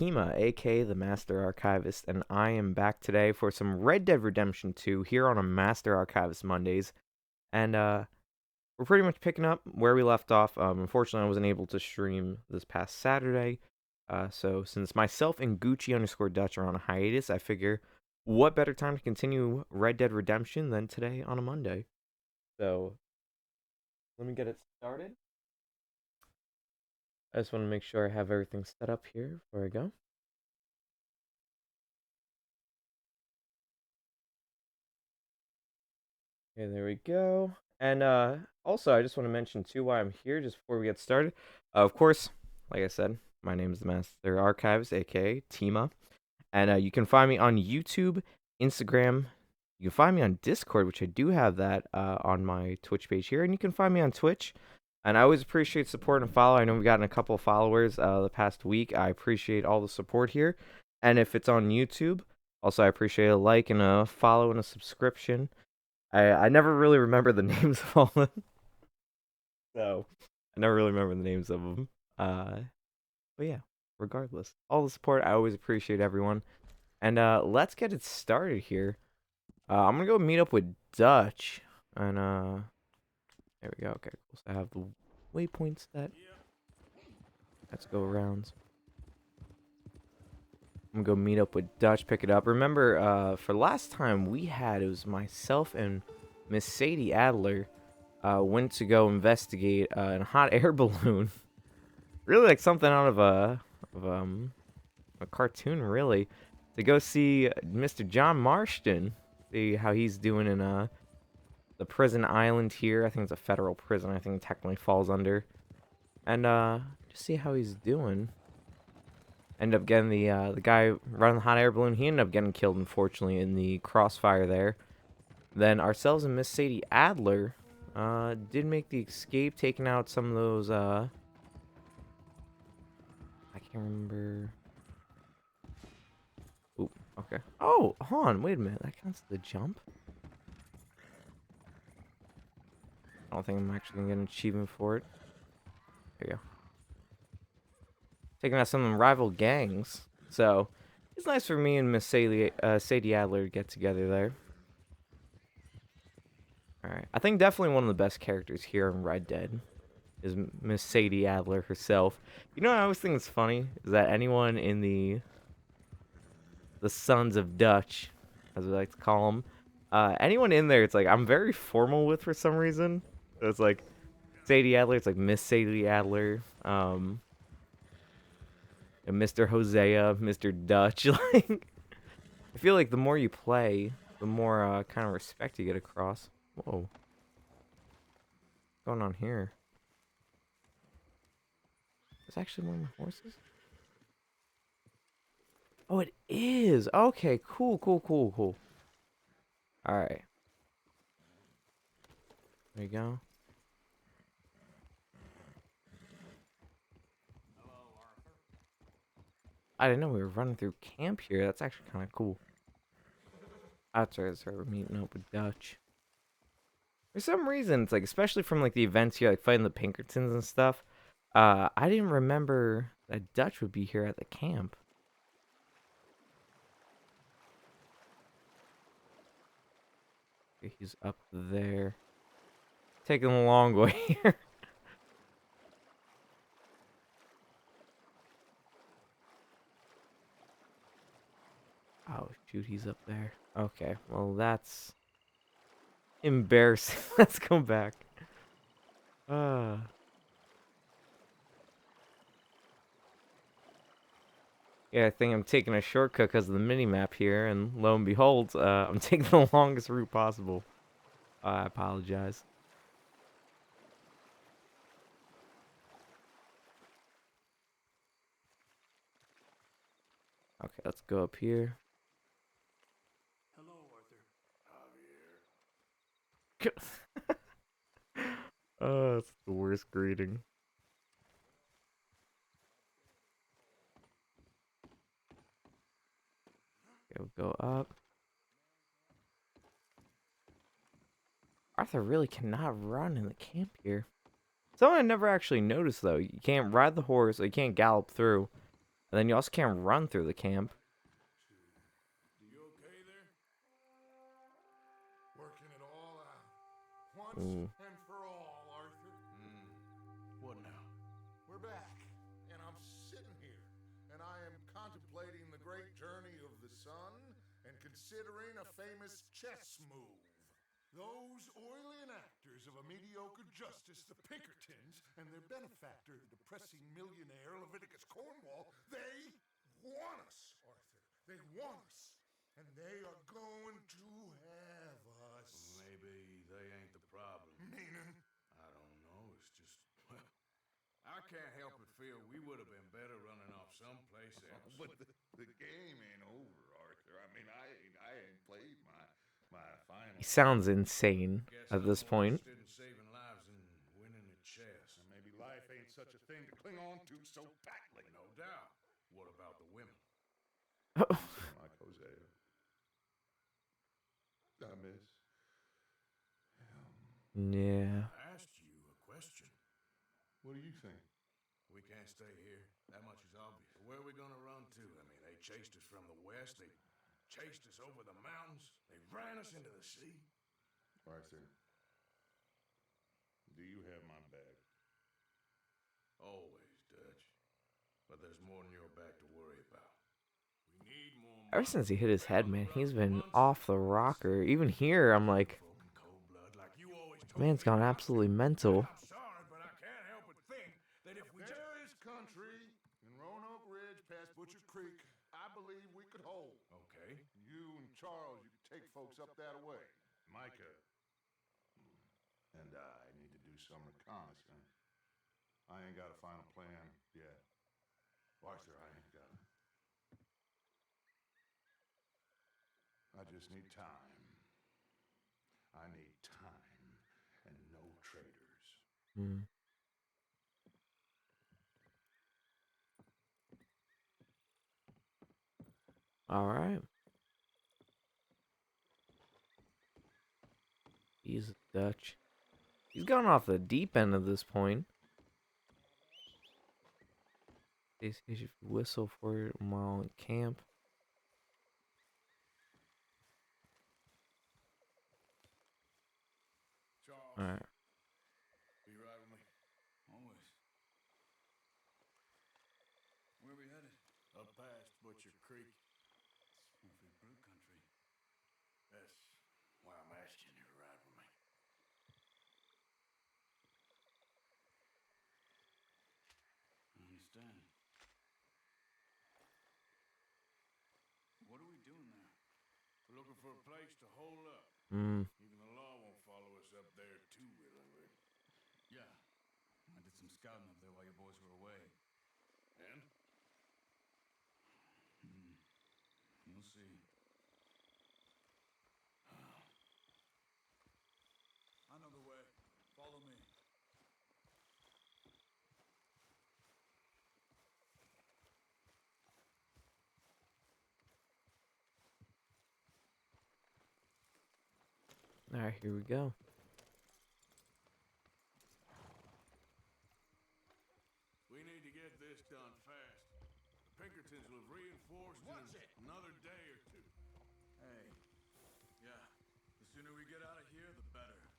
Hema, aka the Master Archivist, and I am back today for some Red Dead Redemption 2 here on a Master Archivist Mondays. And we're pretty much picking up where we left off. Unfortunately, I wasn't able to stream this past Saturday. So since myself and Gucci underscore Dutch are on a hiatus, I figure what better time to continue Red Dead Redemption than today on a Monday. So let me get it started. I just want to make sure I have everything set up here before I go. Okay, there we go. And also, I just want to mention too why I'm here just before we get started. Of course, like I said, my name is the Master Archives, aka Tima, and you can find me on YouTube, Instagram. You can find me on Discord, which I do have that on my Twitch page here, and you can find me on Twitch. And I always appreciate support and follow. I know we've gotten a couple of followers the past week. I appreciate all the support here. And if it's on YouTube, also I appreciate a like and a follow and a subscription. I never really remember the names of all of them, so I never really remember the names of them. But yeah, regardless, all the support I always appreciate everyone, and let's get it started here. I'm gonna go meet up with Dutch, and there we go. Okay, cool. So I have the waypoints set. Let's go around. I'm gonna go meet up with Dutch, pick it up. Remember, for last time it was myself and Miss Sadie Adler. Went to go investigate a hot air balloon. Really like something out of a cartoon, really. To go see Mr. John Marston, see how he's doing in the prison island here. I think it's a federal prison. I think it technically falls under, and just see how he's doing. End up getting the guy running the hot air balloon. He ended up getting killed, unfortunately, in the crossfire there. Then ourselves and Miss Sadie Adler did make the escape, taking out some of those, I can't remember. Oop, okay. Oh, hold on, wait a minute. That counts as the jump? I don't think I'm actually gonna get an achievement for it. There you go. Taking out some of the rival gangs. So, it's nice for me and Miss Sadie Adler to get together there. Alright, I think definitely one of the best characters here in Red Dead is Miss Sadie Adler herself. You know what I always think is funny? Is that anyone in the Sons of Dutch, as we like to call them, anyone in there, it's like I'm very formal with for some reason. So it's like Sadie Adler, it's like Miss Sadie Adler, and Mr. Hosea, Mr. Dutch. Like, I feel like the more you play, the more kind of respect you get across. Whoa, what's going on here? There's actually one of my horses. Oh, it is. Okay, cool, cool, cool, cool. All right. There you go. I didn't know we were running through camp here. That's actually kind of cool. That's right, so we're meeting up with Dutch. For some reason, it's like, especially from like the events here, like fighting the Pinkertons and stuff. I didn't remember that Dutch would be here at the camp. Okay, he's up there. Taking a long way here. Oh shoot, he's up there. Okay, well that's embarrassing. Let's go back. Uh Yeah, I think I'm taking a shortcut because of the mini map here, and lo and behold, I'm taking the longest route possible. I apologize. Okay, let's go up here. Hello, Arthur. Oh, that's the worst greeting. Okay, we'll go up. Arthur really cannot run in the camp here. Something I never actually noticed though, you can't ride the horse, or you can't gallop through. And then you also can't run through the camp. You okay there? Working it all out. Once Ooh. and for all, Arthur. What now? We're back, and I'm sitting here, and I am contemplating the great journey of the sun and considering a famous chess move. Those oily enactors of a mediocre justice, the Pinkertons, and their benefactor, the depressing millionaire Leviticus Cornwall, they want us, Arthur. They want us. And they are going to have us. Maybe they ain't the problem. Meaning? I don't know. It's just, well, I can't help but feel we would have been better running off someplace else. But the game ain't over, Arthur. I mean, I ain't played my final. He sounds insane Guess at I'm this more point. interested in saving lives and winning at chess. And maybe life ain't such a thing to cling on to so tightly. No doubt. What about the women? Like Hosea. I miss. Yeah. I asked you a question. What do you think? We can't stay here. That much is obvious. Where are we gonna run to? I mean, they chased us from the west. They chased us over the mountains. They ran us into the sea. Arthur, do you have my back? Always, Dutch. But there's more than your back to worry about. We need more money. Ever since he hit his head, man, he's been off the rocker. Even here, I'm like, Folk in cold blood, like you always told man's me. gone absolutely mental. I'm sorry, but I can't help but think that if we There is country in Roanoke Ridge past Butcher Creek I believe we could hold. Okay. You and Charles, you could take folks up that way. Micah and I need to do some reconnaissance. I ain't got a final plan yet. Arthur, I ain't got it. I just need time. I need time and no traitors. Hmm. All right. He's Dutch. He's gone off the deep end at this point. They say you should whistle for it while in camp. Charles, All right. be right with me. Always. Where we headed? Up past Butcher Creek. It's mostly brew country. That's why I'm asking you to ride with me. I understand. What are we doing there? We're looking for a place to hole up. Hmm. Even the law won't follow us up there too willingly. Yeah. I did some scouting up there while your boys were away. And? You'll see. I know the way. Follow me. All right, here we go. We need to get this done fast. The Pinkertons will have reinforced in another day or two. Hey. Yeah. The sooner we get out of here, the better.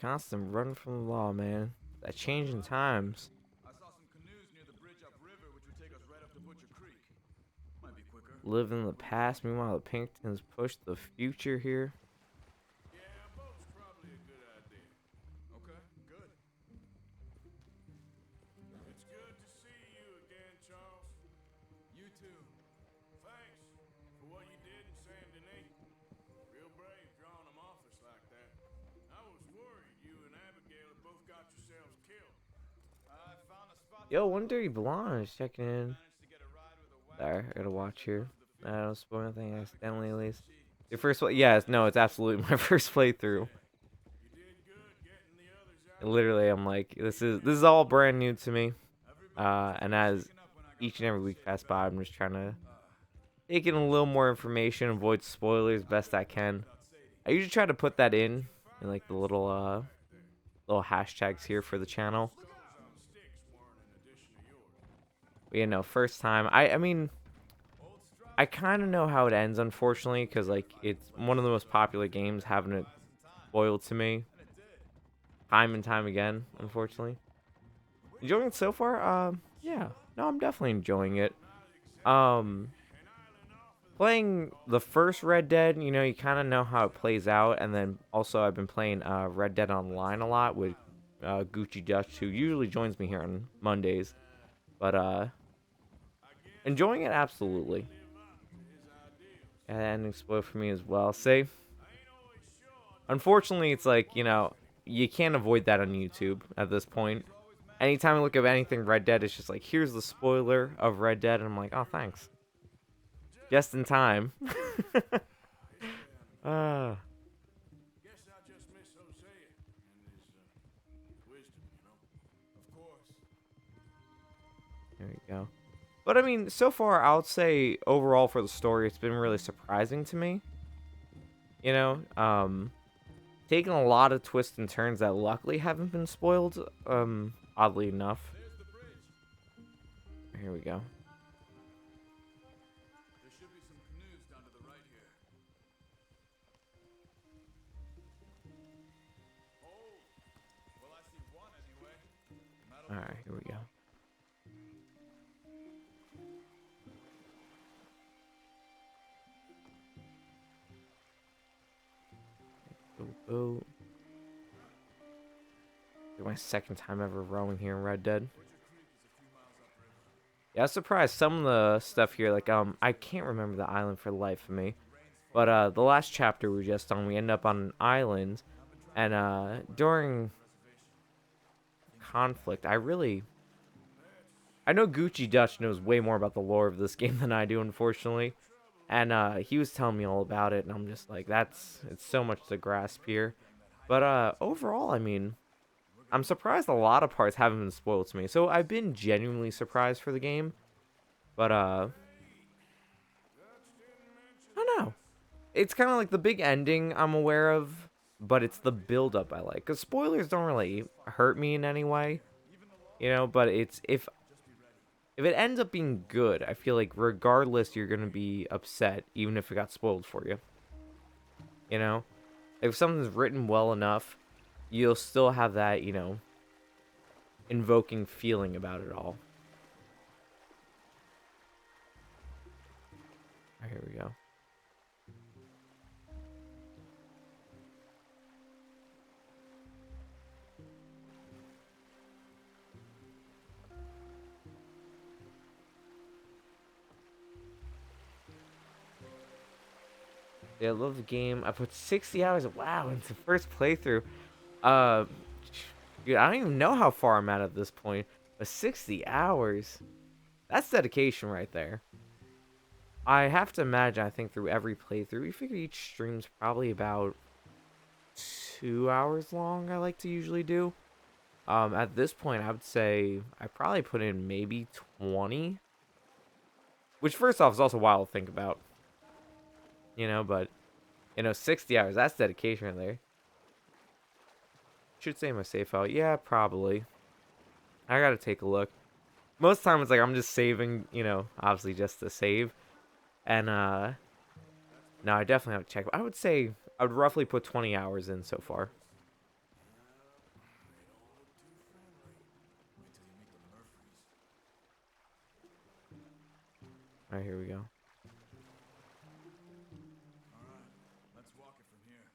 Constant run from the law, man. That change in times. I saw some canoes near the bridge upriver, which would take us right up to Butcher Creek. Might be quicker. Live in the past, meanwhile the Pinkertons push the future here. Yeah, a boat's probably a good idea. Okay, good. It's good to see you again, Charles. You too. Thanks for what you did in Saint Denis. Real brave drawing them office like that. I was worried you and Abigail had both got yourselves killed. I found a spot. Yo, one dirty blonde is checking in. Managed to get a ride with a wagon. There, I gotta watch here. I don't spoil anything accidentally, at least. Your first play? Yes, no, it's absolutely my first playthrough. You did good getting the others out. Literally, I'm like, this is all brand new to me. And as each and every week passes by, I'm just trying to take in a little more information, avoid spoilers best I can. I usually try to put that in like the little hashtags here for the channel. Those on sticks weren't an addition of yours. You know, first time. I mean, I kind of know how it ends, unfortunately, because like it's one of the most popular games, having it spoiled to me time and time again. Unfortunately, enjoying it so far. Yeah, no, I'm definitely enjoying it. Um, playing the first Red Dead, you know, you kind of know how it plays out, and then also I've been playing Red Dead Online a lot with Gucci Dutch, who usually joins me here on Mondays. But enjoying it absolutely. And explode for me as well. Say, unfortunately, it's like, you know, you can't avoid that on YouTube at this point. Anytime I look at anything Red Dead, it's just like, here's the spoiler of Red Dead, and I'm like, oh, thanks. Just in time. uh, Guess I just miss Hosea and his wisdom, you know? Of course. there we go. But I mean, so far, I would say overall for the story, it's been really surprising to me. You know, taking a lot of twists and turns that luckily haven't been spoiled. Oddly enough. There's the bridge. Here we go. There should be some canoes down to the right here. Oh, well, I see one anyway. All right, here we go. Oh, it's my second time ever rowing here in Red Dead. Yeah, I was surprised. Some of the stuff here, like I can't remember the island for the life of me. But the last chapter we were just on, we end up on an island, and during conflict, I know Gucci Dutch knows way more about the lore of this game than I do, unfortunately. And he was telling me all about it, and I'm just like, it's so much to grasp here. But overall, I mean, I'm surprised a lot of parts haven't been spoiled to me. So I've been genuinely surprised for the game. But I don't know. It's kind of like the big ending I'm aware of, but it's the build up I like. Cuz spoilers don't really hurt me in any way, you know, but it's if it ends up being good, I feel like regardless you're going to be upset even if it got spoiled for you. You know? If something's written well enough, you'll still have that, you know, invoking feeling about it all. Here we go. Yeah, I love the game. I put 60 hours. Wow, into first playthrough. Uh, dude, I don't even know how far I'm at this point. But 60 hours. That's dedication right there. I have to imagine, I think, through every playthrough, we figure each stream's probably about 2 hours long, I like to usually do. At this point, I would say I probably put in maybe 20. Which, first off, is also wild to think about. You know, but, you know, 60 hours, that's dedication right there. Should say my save file. Yeah, probably. I gotta take a look. Most time it's like I'm just saving, you know, obviously just to save. And no, I definitely have to check. I would say I would roughly put 20 hours in so far. All right, here we go. All right, let's walk it from here.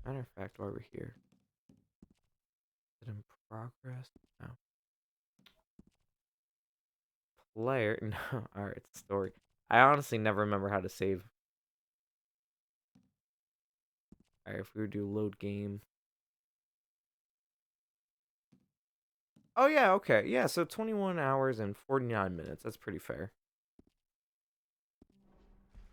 Matter of fact, while we're here, is it in progress? No. Player? No. All right, story. I honestly never remember how to save. All right, if we would do load game. Oh yeah, okay, yeah. So 21 hours and 49 minutes. That's pretty fair.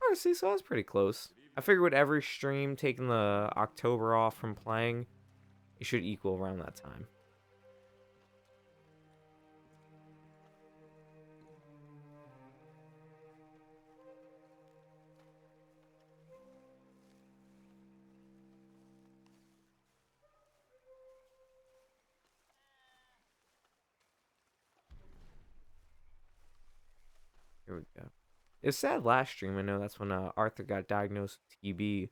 All right, see, so that's pretty close. I figure with every stream taking the October off from playing, it should equal around that time. There we go. It was sad last stream. I know that's when Arthur got diagnosed with TB,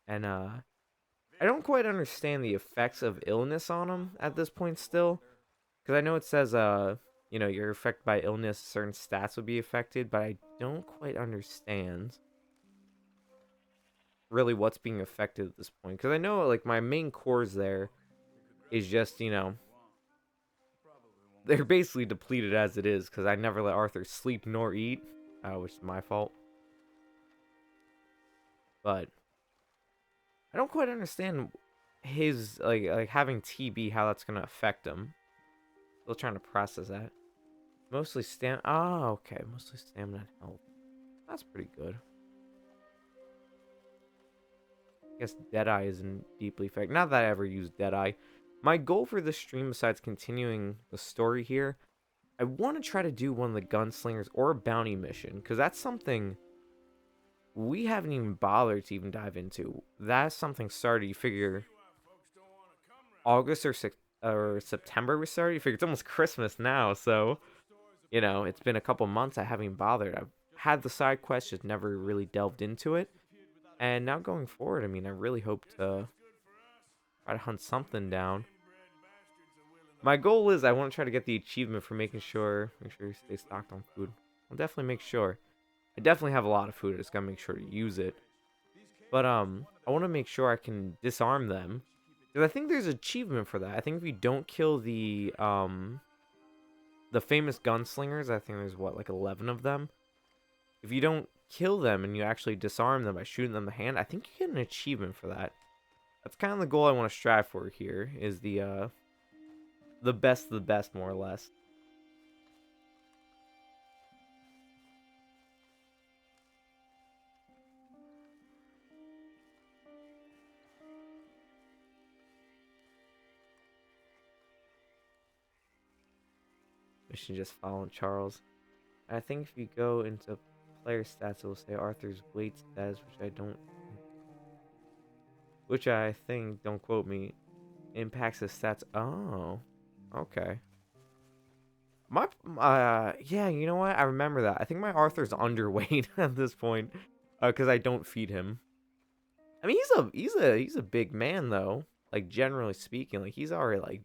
and I don't quite understand the effects of illness on him at this point still, because I know it says you're affected by illness, certain stats would be affected, but I don't quite understand really what's being affected at this point, because I know like my main cores there is just they're basically depleted as it is, because I never let Arthur sleep nor eat, which is my fault. But I don't quite understand his like having TB, how that's gonna affect him. Still trying to process that. Mostly okay, mostly stamina and health. That's pretty good. I guess Deadeye isn't deeply affected. Not that I ever used Deadeye. My goal for this stream, besides continuing the story here, I want to try to do one of the gunslingers or a bounty mission, because that's something we haven't even bothered to even dive into. That's something started, you figure, August or September we started. You figure it's almost Christmas now, so, it's been a couple months I haven't bothered. I've had the side quest, just never really delved into it. And now going forward, I mean, I really hope to try to hunt something down. My goal is I want to try to get the achievement for make sure you stay stocked on food. I'll definitely make sure. I definitely have a lot of food. I just gotta make sure to use it. But I want to make sure I can disarm them, because I think there's an achievement for that. I think if you don't kill the famous gunslingers, I think there's like 11 of them. If you don't kill them and you actually disarm them by shooting them in the hand, I think you get an achievement for that. That's kind of the goal I want to strive for here, is the best of the best, more or less. Mission just following Charles. I think if you go into player stats, it will say Arthur's weight status, which I think, don't quote me, impacts his stats. Oh, okay. Yeah, you know what? I remember that. I think my Arthur's underweight at this point, because I don't feed him. I mean, he's a big man though. Like, generally speaking, like he's already like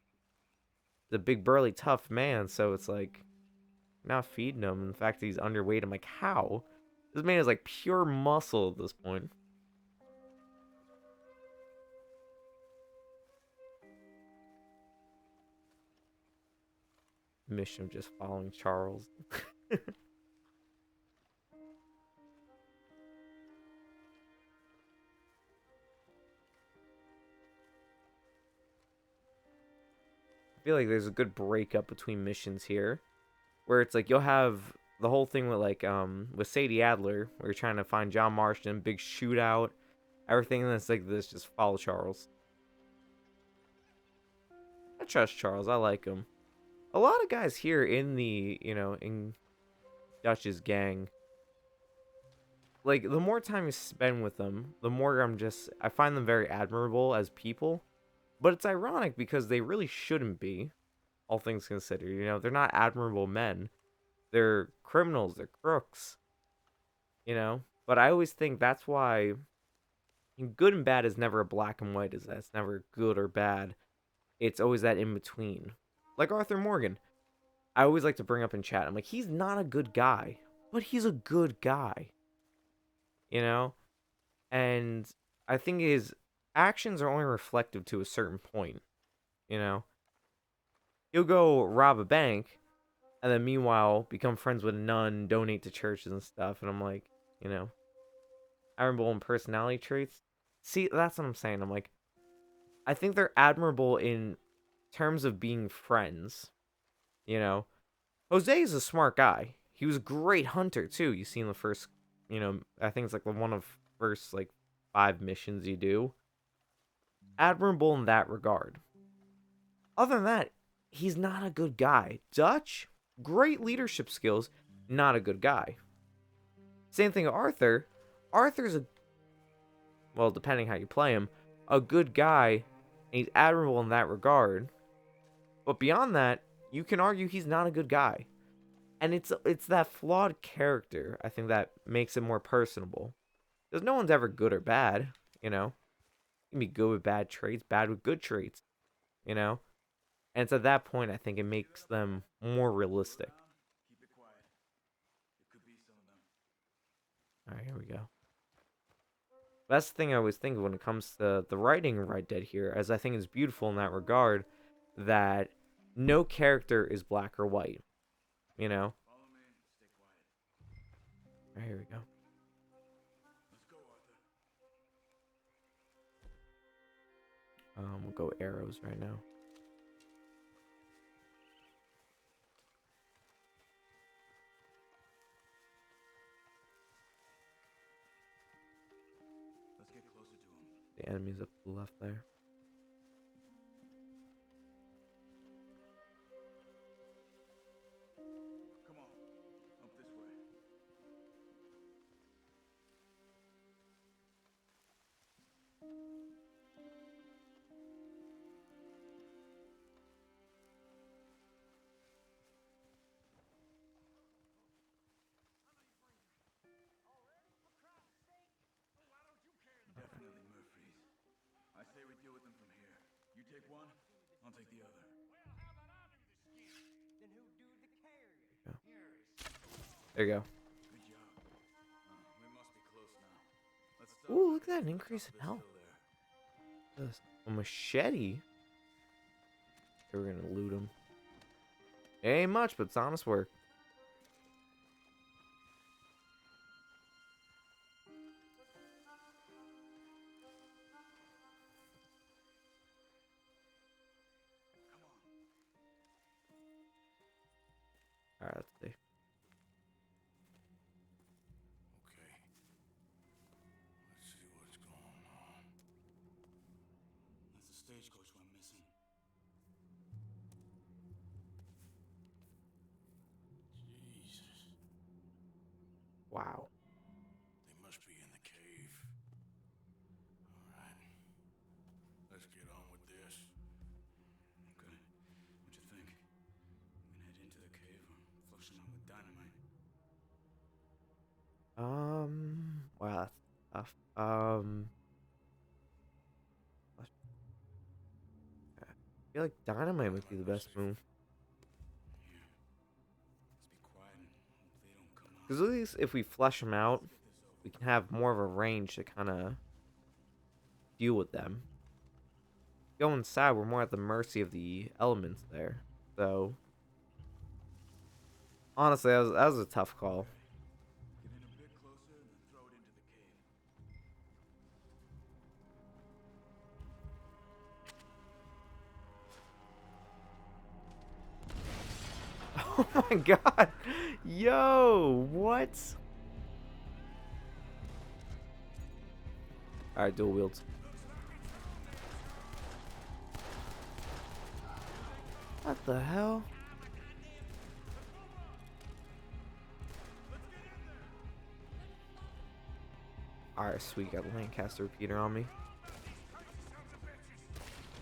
the big burly tough man. So it's like, not feeding him. The fact that he's underweight, I'm like, how? This man is like pure muscle at this point. Mission just following Charles. I feel like there's a good breakup between missions here, where it's like you'll have the whole thing with like with Sadie Adler, where you're trying to find John Marston, big shootout, everything that's like this, just follow Charles. I trust Charles. I like him. A lot of guys here in the, in Dutch's gang, like, the more time you spend with them, the more I find them very admirable as people. But it's ironic because they really shouldn't be, all things considered. They're not admirable men. They're criminals. They're crooks. But I always think that's why good and bad is never a black and white. It's never good or bad. It's always that in between. Like Arthur Morgan. I always like to bring up in chat. I'm like, he's not a good guy, but he's a good guy. And I think his actions are only reflective to a certain point. He'll go rob a bank, and then meanwhile become friends with a nun, donate to churches and stuff. And I'm like, admirable in personality traits. See, that's what I'm saying. I'm like, I think they're admirable in terms of being friends. Jose is a smart guy. He was a great hunter too. You see in the first, I think it's like one of first like 5 missions you do. Admirable in that regard. Other than that, he's not a good guy. Dutch, great leadership skills, not a good guy. Same thing with Arthur. Arthur's well, depending how you play him, a good guy, and he's admirable in that regard. But beyond that, you can argue he's not a good guy. And it's that flawed character, I think, that makes it more personable. Because no one's ever good or bad, you know? You can be good with bad traits, bad with good traits, you know? And it's at that point I think it makes them more realistic. Keep it quiet. It could be some of them. Alright, here we go. That's the thing I always think when it comes to the writing of Red Dead here, as I think it's beautiful in that regard, that no character is black or white, you know? Follow me. Stay quiet. Alright, here we go. Let's go, Arthur. We'll go arrows right now. Let's get closer to him. The enemy's up to the left there. Come on. Up this way. Definitely Murphy's. I say we deal with them from here. You take one, I'll take the other. There you go. Good job. We must be close now. Let's stop. Ooh, look at that, an increase in This health. hill there. A machete? Okay, we're gonna loot him. It ain't much, but it's honest work. Alright, let's see. Okay. Let's see what's going on. That's the stagecoach we're missing. Jesus. Wow. They must be in the cave. All right. Let's get on with this. Okay. What you think? We can head into the cave or flush them out with dynamite. Wow, that's tough. I feel like dynamite would be the best move. Here. Let's be quiet and hope they don't come out. Because at least if we flush them out, Get this over we can have more of a range to kind of deal with them. Go inside, we're more at the mercy of the elements there. So, honestly, that was a tough call. Get in a bit closer and then throw it into the cave. Oh my god! Yo, what? Alright, dual wields. What the hell? Alright, sweet, got the Lancaster repeater on me.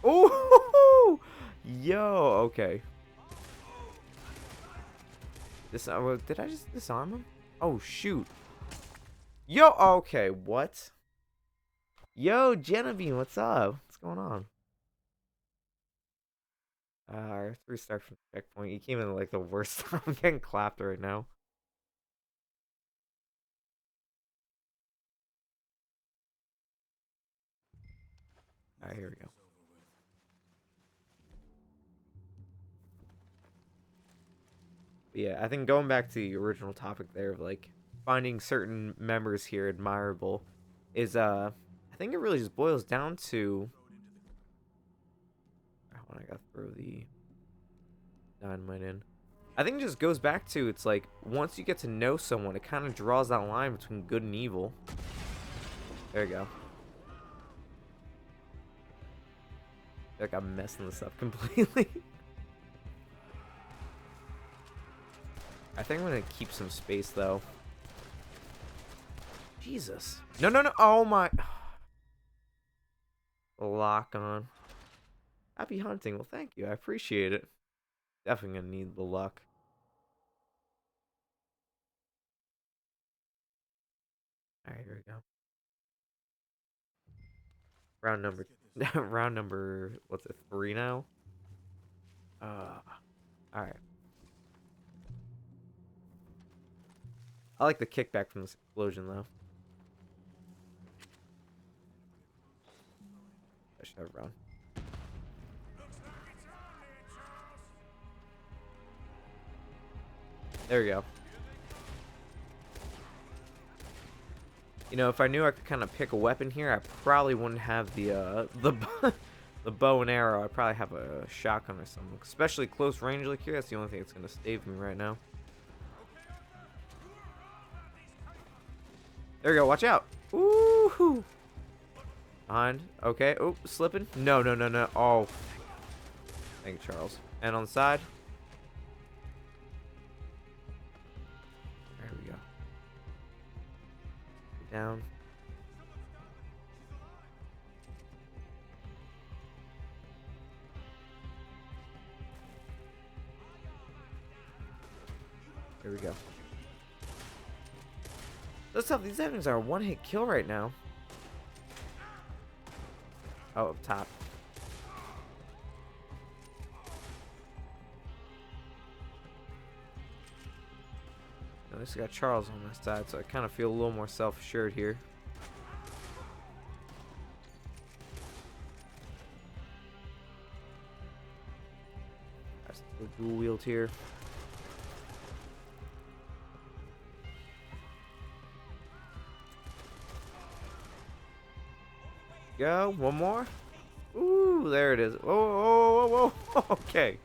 Oh, yo, okay. This did I just disarm him? Oh shoot. Yo, okay, what? Yo, Genevieve, what's up? What's going on? Our 3-star from the checkpoint. You came in like the worst time. I'm getting clapped right now. Alright, here we go. But yeah, I think going back to the original topic there of like finding certain members here admirable is I think it really just boils down to when I gotta throw the dynamite in. I think it just goes back to it's like once you get to know someone, it kind of draws that line between good and evil. There you go. Like I'm messing this up completely. I think I'm gonna keep some space though. Jesus. No, no, no. Oh my. Lock on. Happy hunting. Well, thank you. I appreciate it. Definitely gonna need the luck. Alright, here we go. Round number round number what's it, 3 now? Alright. I like the kickback from this explosion though. I should have a round. Looks like it's on there, Charles. There we go. You know, if I knew I could kind of pick a weapon here, I probably wouldn't have the bow and arrow. I'd probably have a shotgun or something. Especially close range like here. That's the only thing that's gonna save me right now. There we go. Watch out. Ooh. Behind. Okay. Oh, slipping. No. Oh. Thank you, Charles. And on the side. There we go. Down. There we go. Those stuff, these enemies are a one-hit kill right now. Oh, up top. At least I got Charles on my side, so I kind of feel a little more self-assured here. That's the dual wield here. Go, one more. Ooh, there it is. Whoa. Okay.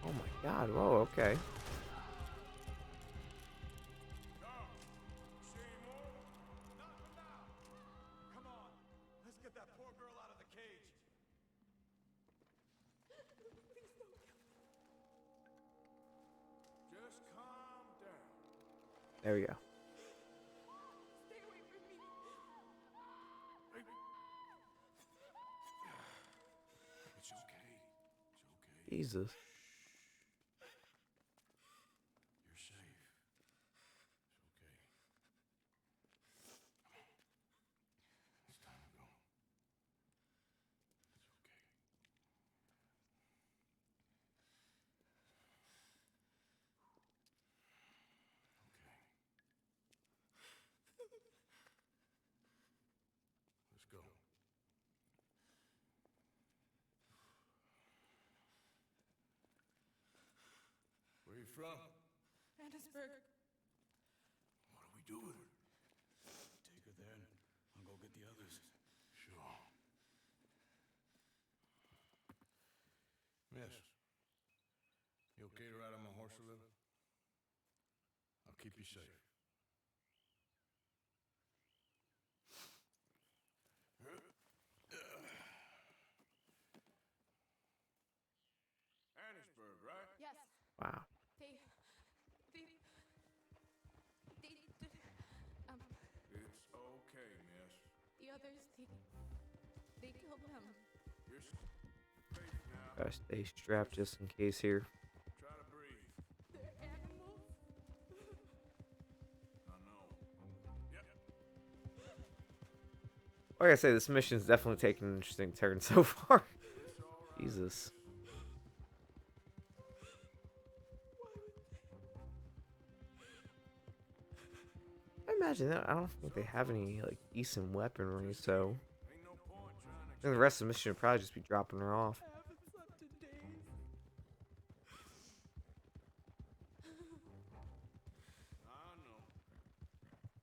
Oh my god, whoa, okay. See any more? Not for now. Come on, let's get that poor girl out of the cage. Just calm down. There we go. Stay away from me. It's okay. It's okay. Jesus. You're safe. It's okay. Come on. It's time to go. It's okay. Okay. Let's go. Where you from? Annisburg. What are we doing? Take her there and I'll go get the others. Sure. Miss, you okay to ride on my horse a little? I'll keep you safe. Annisburg, right? Yes, Wow. they, It's okay, miss. the others, they killed him. You're safe now. Gotta stay strapped just in case here. Try to breathe. They're animals. I know. Yep. Like I say, this mission's definitely taken an interesting turn so far. It's all right. Jesus. I imagine that I don't think they have any like decent weaponry, so Ain't no point trying I think the rest of the mission would probably just be dropping her off. I haven't slept in days. I know.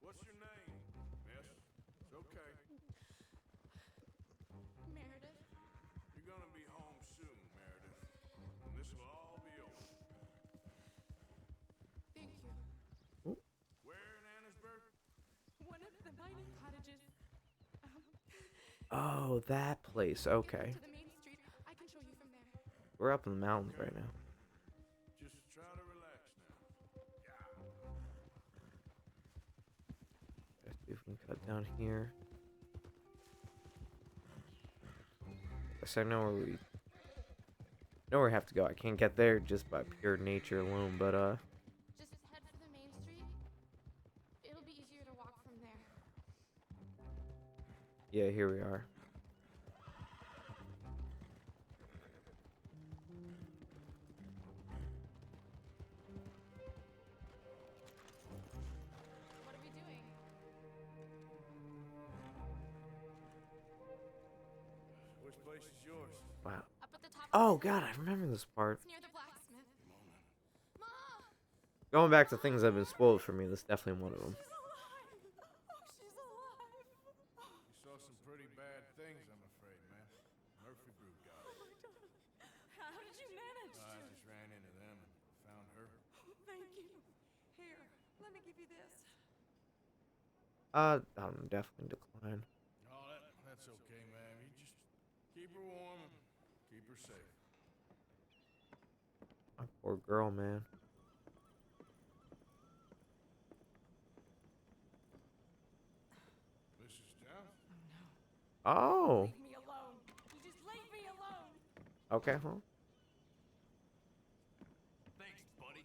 What's your name, miss? It's okay. Meredith, You're gonna be home soon, Meredith. And this will all be over. thank you. Where in Annisburg? One of the mining cottages. Oh, that place. If you Okay. go to the main street, I can show you from there. We're up in the mountains right now. Just try to relax now. Let's see if we can cut down here. Guess I know where we have to go. I can't get there just by pure nature alone, but Just head for the main street. It'll be Yeah, here we are. What are we doing? Which place is yours? Wow. Up at the top. Oh God, I remember this part. It's near the blacksmith. Ma! Going back to things that have been spoiled for me, this is definitely one of them. She's alive! Oh, she's alive! You saw some pretty bad things, I'm afraid, man. Murphy Brood got Oh her. my God. How did you manage I to? just ran into them and found her. Thank you. Here, let me give you this. I'm definitely decline. Oh, that's okay, man. You just keep her warm and keep her safe. My poor girl, man. Mrs. Downs? Oh. Leave me alone. You just leave me alone. Okay, huh? Thanks, buddy.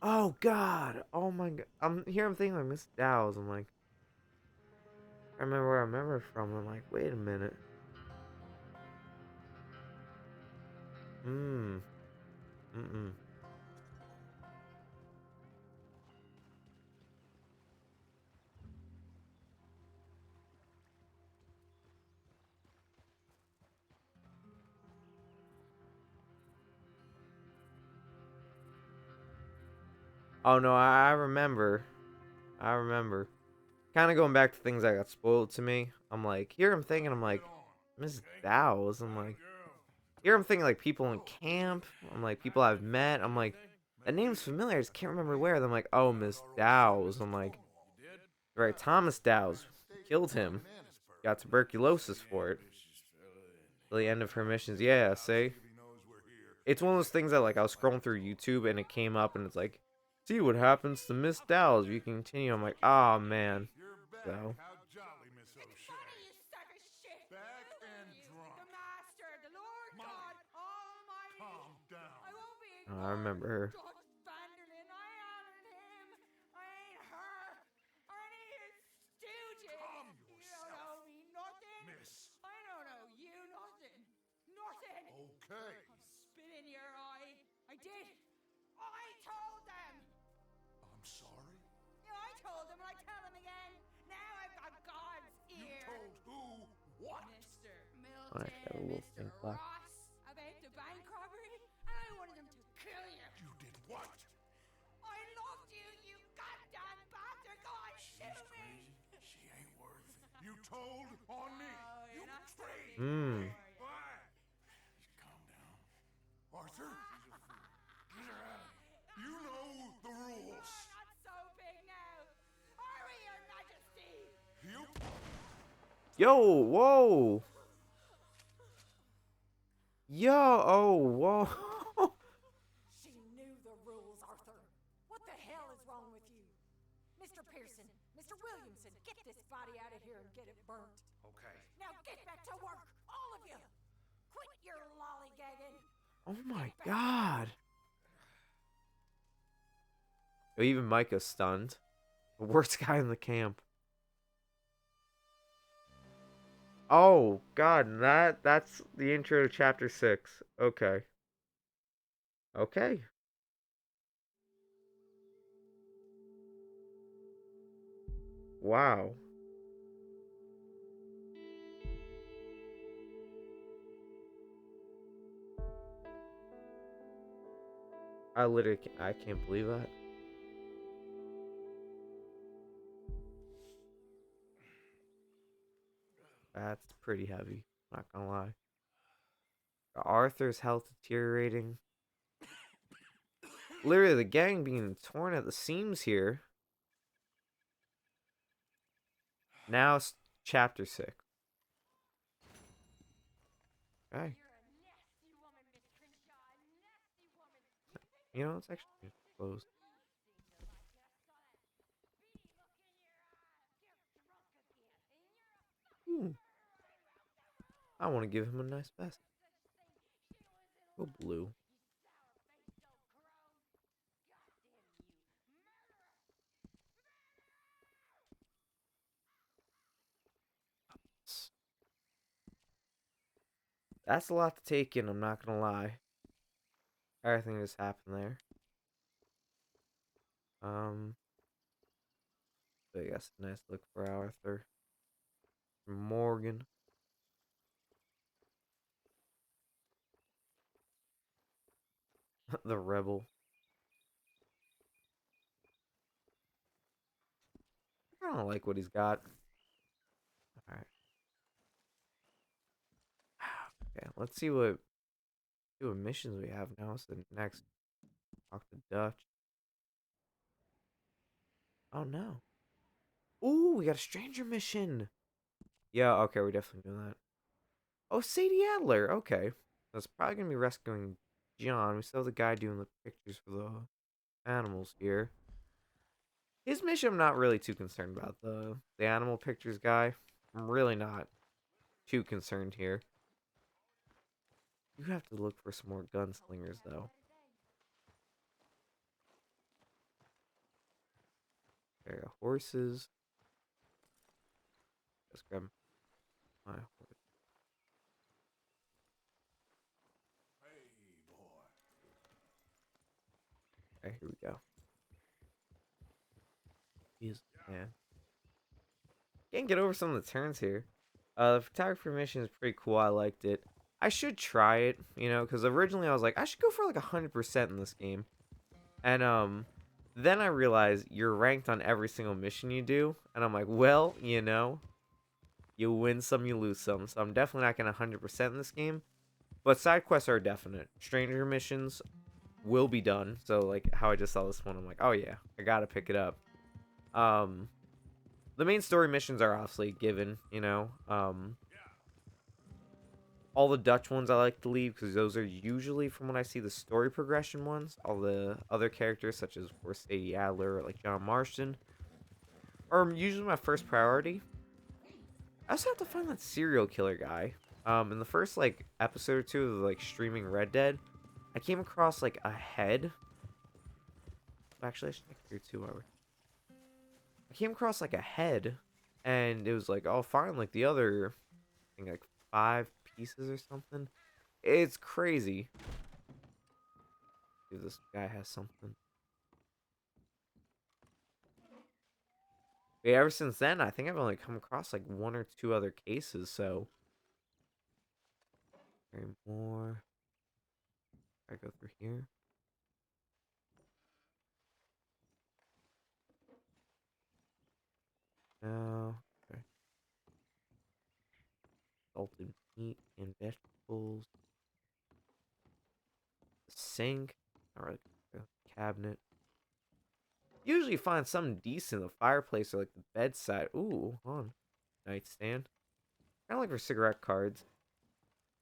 Oh God. Oh my God. I'm thinking like Miss Dow's. I'm like, I remember where I remember from. I'm like, wait a minute. Mm-mm. Oh no, I remember. I remember. Kind of going back to things that got spoiled to me. I'm like, here I'm thinking, I'm like, Miss Dow's. I'm like, here I'm thinking like people in camp. I'm like, people I've met. I'm like, that name's familiar. I just can't remember where. I'm like, oh, Miss Dow's. I'm like, You did? right, Thomas Dow's killed him. Got tuberculosis for it. Till the end of her missions. Yeah, see? It's one of those things that like I was scrolling through YouTube and it came up and it's like, see what happens to Miss Dow's. You continue. I'm like, oh man. So How jolly, Miss O'Shea. Funny, you suck of shit. Back and drunk. The master, the Lord God Almighty. Calm down. I won't be oh, I remember her. George Vanderlyn. I ain't him. I ain't her. Or any of his stooges. Calm You don't yourself, know me nothing. Miss. I don't know you nothing. Nothing. Okay. Spit in your eye. I did. I told them. I'm sorry. Yeah, I told them and I tell them again. Now I've got God's You ear. told who what? Mr. Oh, I Milton, got a little Mr. thing left. Ross, about the bank robbery, and I wanted them to kill you. You did what? I loved you, you goddamn bastard. Go on, shoot me. She ain't worth it. You told on me. Oh, You you're not so betrayed. big, Hmm. are you? Why? Calm down. Arthur, Get her out of here. you know the rules. You're not so big now. Are we, Your Majesty? You Yo, whoa. Yo, oh, whoa. She knew the rules, Arthur. What the hell is wrong with you? Mr. Pearson, Mr. Williamson, get this body out of here and get it burnt. okay? Now get back to work, all of you! Quit your lollygagging! Oh my God. Even Micah's stunned. The worst guy in the camp. Oh God, that's the intro to chapter 6. Okay. Okay. Wow. I can't believe that. That's pretty heavy, not gonna lie. Arthur's health deteriorating. Literally, the gang being torn at the seams here. Now, chapter 6. Okay. You know, it's actually closed. Ooh. I want to give him a nice vest. Go blue. That's a lot to take in, I'm not gonna lie. Everything just happened there. But I guess a nice look for Arthur. Morgan. The rebel. I don't like what he's got. Alright. Okay, let's see what missions we have now. So next, talk to Dutch. Oh no. Ooh, we got a stranger mission. Yeah, okay, we're definitely doing that. Oh, Sadie Adler. Okay. That's probably gonna be rescuing John. We still have the guy doing the pictures for the animals here. His mission I'm not really too concerned about. The animal pictures guy. I'm really not too concerned here. You have to look for some more gunslingers though. There are horses. Let's grab my horse. Hey, boy. Okay, here we go. He's man. Can't get over some of the turns here. The photography mission is pretty cool. I liked it. I should try it, you know, because originally I was like, I should go for like 100% in this game. And then I realized you're ranked on every single mission you do, and I'm like, well, you know, you win some, you lose some. So I'm definitely not gonna 100% in this game. But side quests are definite. Stranger missions will be done. So like how I just saw this one, I'm like, oh yeah, I gotta pick it up. The main story missions are obviously given, you know. All the Dutch ones I like to leave because those are usually, from what I see, the story progression ones. All the other characters, such as, of course, Sadie Adler or like John Marston, are usually my first priority. I also have to find that serial killer guy. In the first like episode or two of like streaming Red Dead, I came across like a head. Actually, I should check here too. I came across like a head, and it was like, oh, find like the other, I think like 5 pieces or something. It's crazy. See if this guy has something. But yeah, ever since then, I think I've only come across like 1 or 2 other cases. So, very more. I go through here. No. Okay. Salted meat and vegetables. Sink. Alright. Cabinet. Usually find something decent in the fireplace or like the bedside. Ooh, hold on. Nightstand. Kind of like for cigarette cards.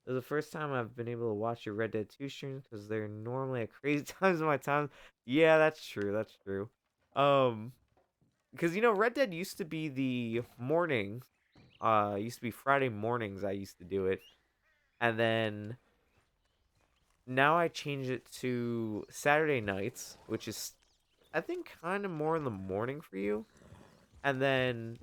This is the first time I've been able to watch your Red Dead 2 streams because they're normally at crazy times of my time. Yeah, that's true. That's true. Because you know, Red Dead used to be the mornings. Used to be Friday mornings. I used to do it, and then now I changed it to Saturday nights, which is, I think, kind of more in the morning for you. And then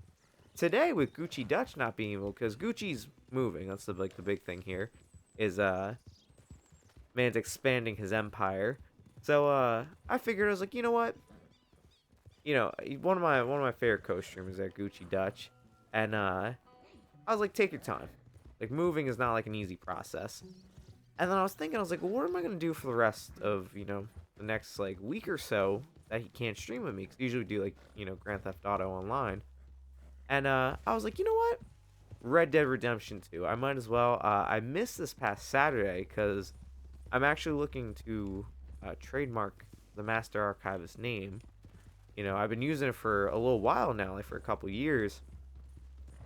today with Gucci Dutch not being able, because Gucci's moving. That's the like the big thing here, is man's expanding his empire. So I figured, I was like, you know what? You know, one of my favorite co-streamers at Gucci Dutch, and I was like, take your time. Like moving is not like an easy process. And then I was thinking, I was like, well, what am I gonna do for the rest of, you know, the next like week or so that he can't stream with me? Because usually we do like, you know, Grand Theft Auto Online. And I was like, you know what? Red Dead Redemption 2. I might as well. I missed this past Saturday because I'm actually looking to trademark the Master Archivist name. You know, I've been using it for a little while now, like for a couple years.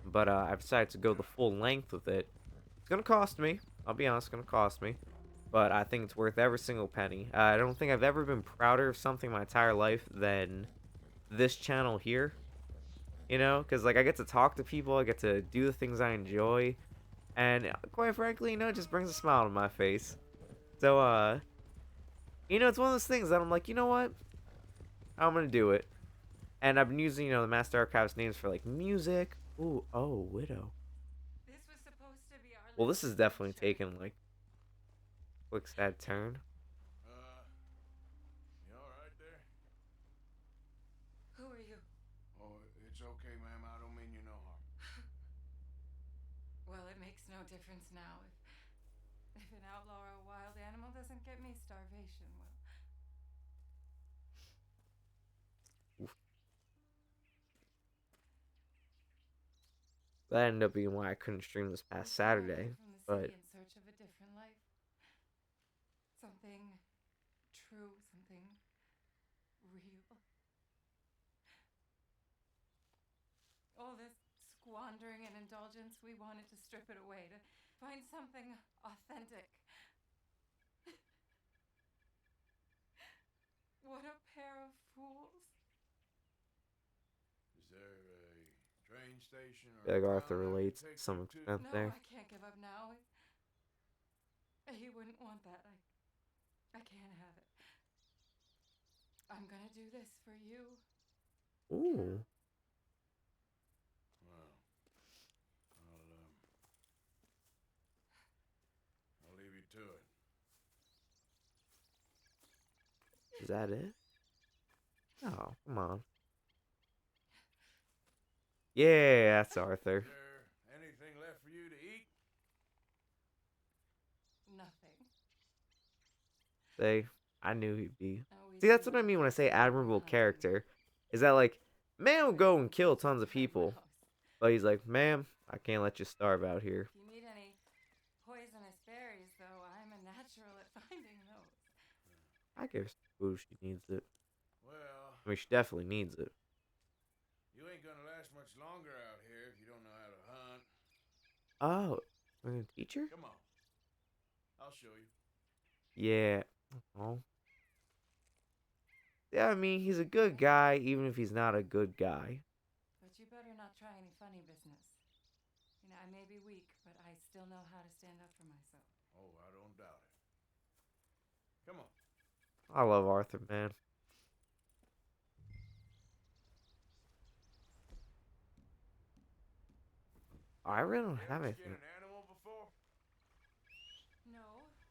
But I've decided to go the full length with it. It's going to cost me. I'll be honest, it's going to cost me. But I think it's worth every single penny. I don't think I've ever been prouder of something my entire life than this channel here. You know, because like I get to talk to people, I get to do the things I enjoy. And quite frankly, you know, it just brings a smile to my face. So, you know, it's one of those things that I'm like, you know what? I'm going to do it. And I've been using, you know, the Master Archives names for like music. Ooh, oh, Widow. This was supposed to be our Well, this is definitely taking like quick sad turn. You all right there? Who are you? Oh, it's okay, ma'am. I don't mean you no harm. Well, it makes no difference now. If an outlaw or a wild animal doesn't get me starvation, well. That ended up being why I couldn't stream this past We came Saturday. from the But city in search of a different life. Something true, something real. All this squandering and indulgence, we wanted to strip it away, to find something authentic. What a pair of fools. Is there a train station or I feel like a Arthur town I can relates to take some you to? extent No, there. I can't give up now. He wouldn't want that. I can't have it. I'm gonna do this for you. Ooh. Well, I'll leave you to it. Is that it? Oh, come on. Yeah, that's Arthur. Is there anything left for you to eat? Nothing. Say, I knew he'd be. No, we See, that's do what I mean when I say lots of admirable hunting. character. Is that like, man will go and kill tons of My people. mouse. But he's like, ma'am, I can't let you starve out here. If you need any poisonous berries, though, I'm a natural at finding those. I give her some food if she needs it. Well, I mean, she definitely needs it. you ain't gonna last much longer out here if you don't know how to hunt. Oh, we're gonna teach her? Come on. I'll show you. Yeah. Oh. Yeah, I mean, he's a good guy, even if he's not a good guy. But you better not try any funny business. You know, I may be weak, but I still know how to stand up for myself. Oh, I don't doubt it. Come on. I love Arthur, man. I really don't You have ever skin anything. an animal before? No.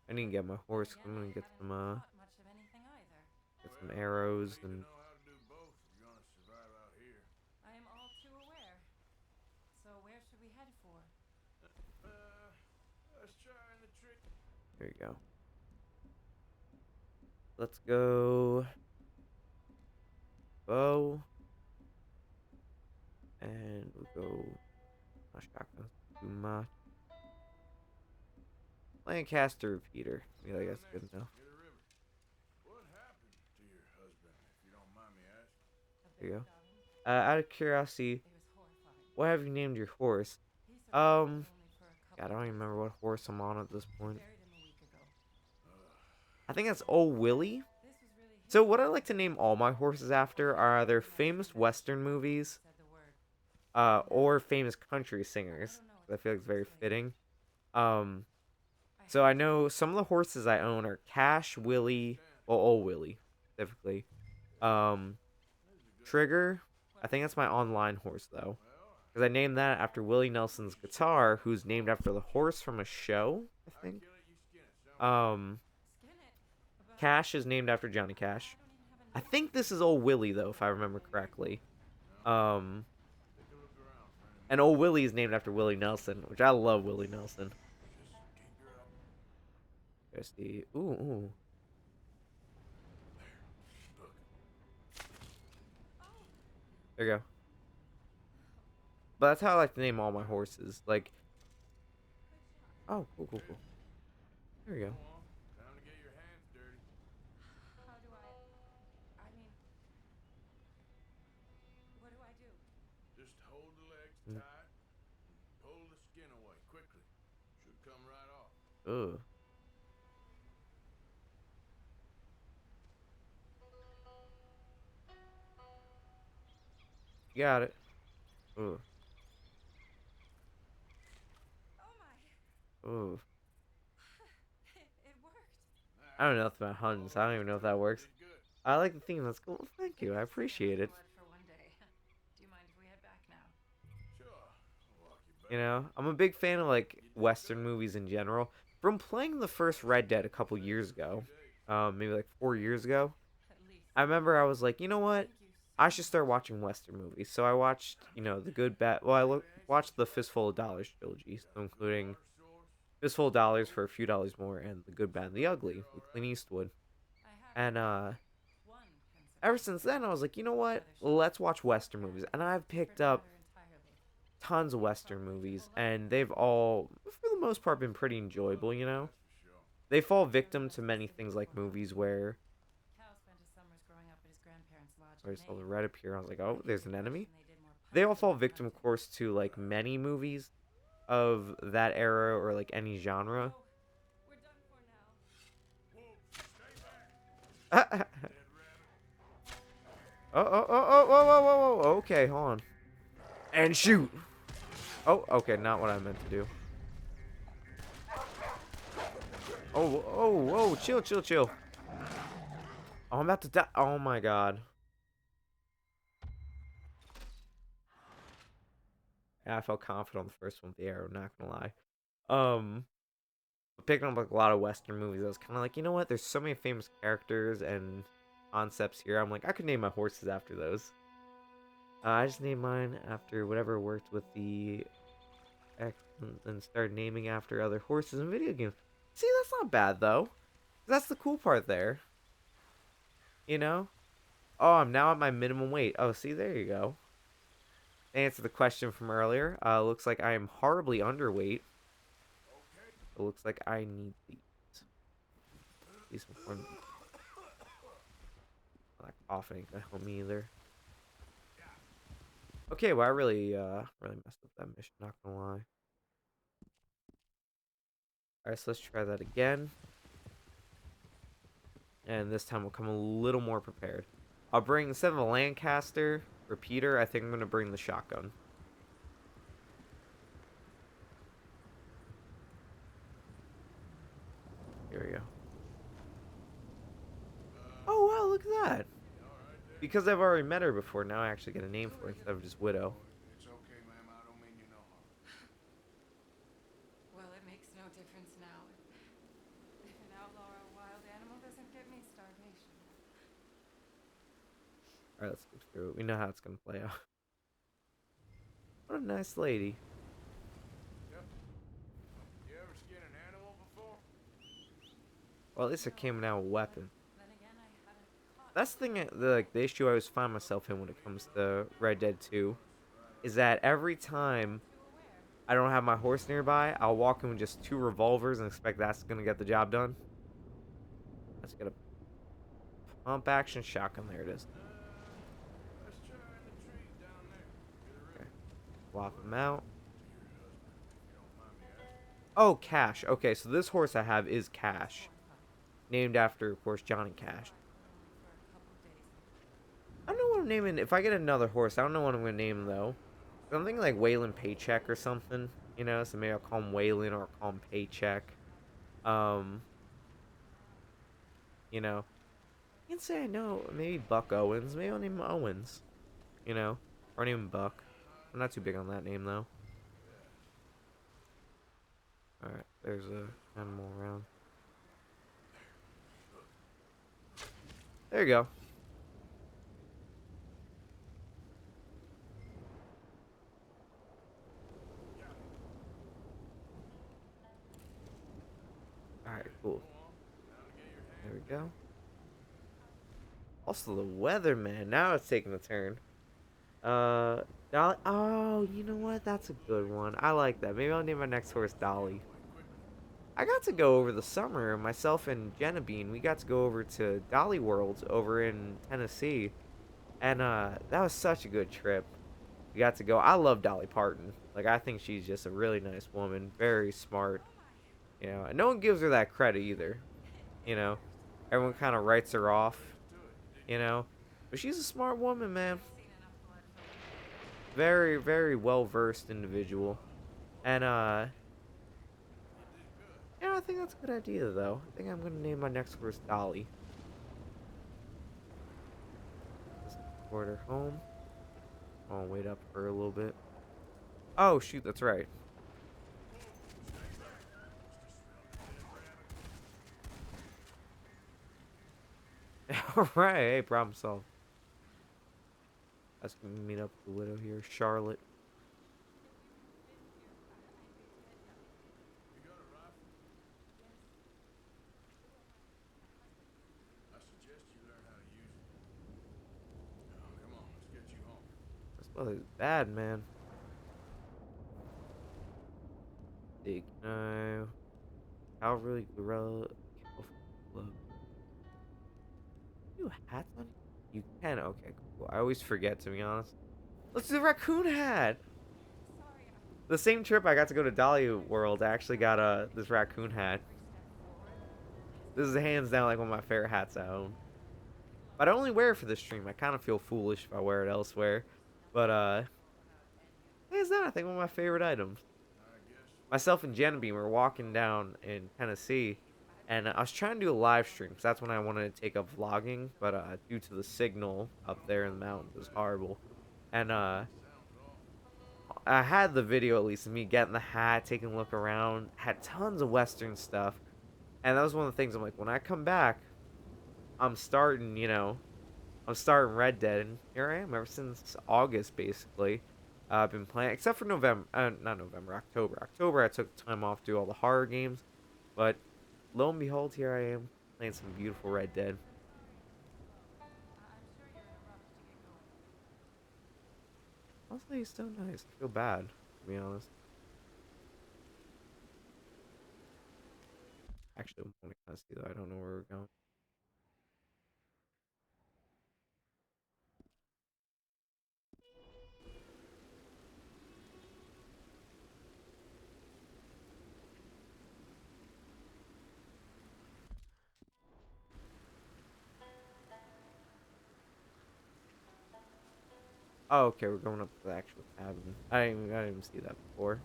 I need to get my horse. Again, I'm gonna I get haven't some thought much of anything either. get some arrows you need and to know how to do both if you're gonna survive out here. I am all too aware. So where should we head for? Let's try in the tree. there you go. Let's go bow. And we'll go my shotgun too much. Lancaster repeater. Yeah, I guess good enough. Near the river. What happened to your husband, if you don't mind me asking? A There you big go. gun. Out of curiosity, It was horrifying. what have you named your horse? He survived Um, only for a couple I don't even days. remember what horse I'm on at this We point. buried him a week ago. I think that's Old Willie. This was really So his what I like to name all my horses after are either famous Western movies, said the word. or famous country singers. I feel like it's very fitting. So I know some of the horses I own are Cash, Willie, or Old Willie, specifically. Trigger. I think that's my online horse though, because I named that after Willie Nelson's guitar, who's named after the horse from a show. I think. Kill it, you skin it. Sound Skin it. But Cash is named after Johnny Cash. I don't even have a I name. think this is Old Willie though, if I remember correctly. take a look around, friend. And Old Willie is named after Willie Nelson, which I love Willie Nelson. Just keep your up. There's the ooh. Look. There you go. But that's how I like to name all my horses. Like, oh, cool. There you go. Go on. Time to get your hands dirty. How do I mean, what do I do? Just hold the legs Mm. tight and pull the skin away quickly. Should come right off. Ugh. You got it. Ugh. Oh my. Ugh. It worked. I don't know nothing about hunting, so I don't even know if that works. Did good. I like the theme. That's cool. Thank you. I appreciate it. Blood for one day. Do you mind if we head back now? Sure. I'll walk you You know, I'm a big fan of like Western movies in general. From playing the first Red Dead a couple years ago, maybe like 4 years ago, At least. I remember I was like, you know what? Thank you so I should start much. watching Western movies. So I watched, the Good, Bad. Well, watched the Fistful of Dollars trilogy, so including Fistful of Dollars for a few dollars more and The Good, Bad, and the Ugly with Clint Eastwood. I have And one ever consideration. since then, I was like, you know what? Other Let's shows watch Western movies. And I've different picked up matter entirely. tons of Western movies, and they've all, for the most part, been pretty enjoyable. They fall victim to many things like movies where Cal spent his summers growing up at his grandparents' lodge I in saw the Maine. red appear. I was like, When oh, he was there's a an enemy. Martian, they did more They all punching fall than victim, of hunting. course, to like many movies of that era or like any genre. Oh, we're done for now. Oh, oh, oh, oh, whoa, whoa, whoa, whoa. Okay, hold on. And shoot. Oh, okay, not what I meant to do. Oh, oh, whoa, chill, chill, chill. Oh, I'm about to die. Oh my god. Yeah, I felt confident on the first one with the arrow, not gonna lie. Um, picking up like a lot of Western movies, I was kind of like, you know what? There's so many famous characters and concepts here. I'm like, I could name my horses after those. I just named mine after whatever worked with the X and started naming after other horses in video games. See, that's not bad though. That's the cool part there. You know? Oh, I'm now at my minimum weight. Oh, see, there you go. To answer the question from earlier, looks like I am horribly underweight. It looks like I need these. These before that coughing ain't gonna help me either. Okay, well I really messed up that mission, not gonna lie. Alright, so let's try that again. And this time we'll come a little more prepared. I'll bring, instead of a Lancaster repeater, I think I'm gonna bring the shotgun. Here we go. Oh wow, look at that! Because I've already met her before, now I actually get a name for her instead of just Widow. It's okay, ma'am. I don't mean you no harm. Well, it makes no difference now. If an outlaw or a wild animal doesn't get me, starvation. Alright, let's get through it. We know how it's gonna play out. What a nice lady. Yep. You ever skin an animal before? Well, at least it came out with a weapon. Then again, I haven't caught. That's the thing, the issue I always find myself in when it comes to Red Dead 2 is that every time Too aware. I don't have my horse nearby, I'll walk in with just 2 revolvers and expect that's gonna get the job done. Let's get a pump action shotgun. There it is. Let's try in the tree down there. Get a Okay. rip. Swap them out. If you don't mind me asking. Oh, Cash. Okay, so this horse I have is Cash, named after, of course, Johnny Cash. For a couple days. I don't know what I'm naming. If I get another horse, I don't know what I'm gonna name him, though. I'm thinking like Waylon Paycheck or something, so maybe I'll call him Waylon or I'll call him Paycheck. Um, you know, you can say I know maybe Buck Owens. Maybe I'll name him Owens, or I'll name him Buck. I'm not too big on that name though. All right, there's a animal around. There you go. All right, cool. There we go. Also, the weather, man. Now it's taking a turn. Dolly. Oh, you know what? That's a good one. I like that. Maybe I'll name my next horse Dolly. I got to go over the summer. Myself and Jenna Bean, we got to go over to Dolly World over in Tennessee, and that was such a good trip. We got to go. I love Dolly Parton. Like, I think she's just a really nice woman, very smart. And no one gives her that credit either. You know, everyone kind of writes her off. But she's a smart woman, man. Seen enough blood for Very, very well versed individual. And yeah, I think that's a good idea though. I think I'm gonna name my next horse Dolly. Just board her home. I'll wait up for her a little bit. Oh shoot, that's right. All right, hey, problem solved. Let's meet up with the widow here, Charlotte. You got a rifle? I suggest you learn how to use it. Now, come on, let's get you home. This weather's bad, man. Big no. Calvary Gorilla. Club. You hats on? You can. Okay, cool. I always forget, to be honest. Let's do the raccoon hat. The same trip I got to go to Dolly World, I actually got this raccoon hat. This is hands down like one of my favorite hats I own. But I only wear it for this stream. I kind of feel foolish if I wear it elsewhere. But hands down, I think one of my favorite items. Myself and Genevieve were walking down in Tennessee, and I was trying to do a live stream because that's when I wanted to take up vlogging. But due to the signal up there in the mountains, it was horrible. And I had the video at least of me getting the hat, taking a look around, had tons of Western stuff. And that was one of the things I'm like, when I come back, I'm starting, I'm starting Red Dead, and here I am ever since August, basically. I've been playing, except for November, not November, October. October, I took time off to do all the horror games, but lo and behold, here I am playing some beautiful Red Dead. Honestly, he's so nice. I feel bad, to be honest. Actually, I want to kind of see though. I don't know where we're going. Oh, okay, we're going up to the actual cabin. I didn't even see that before.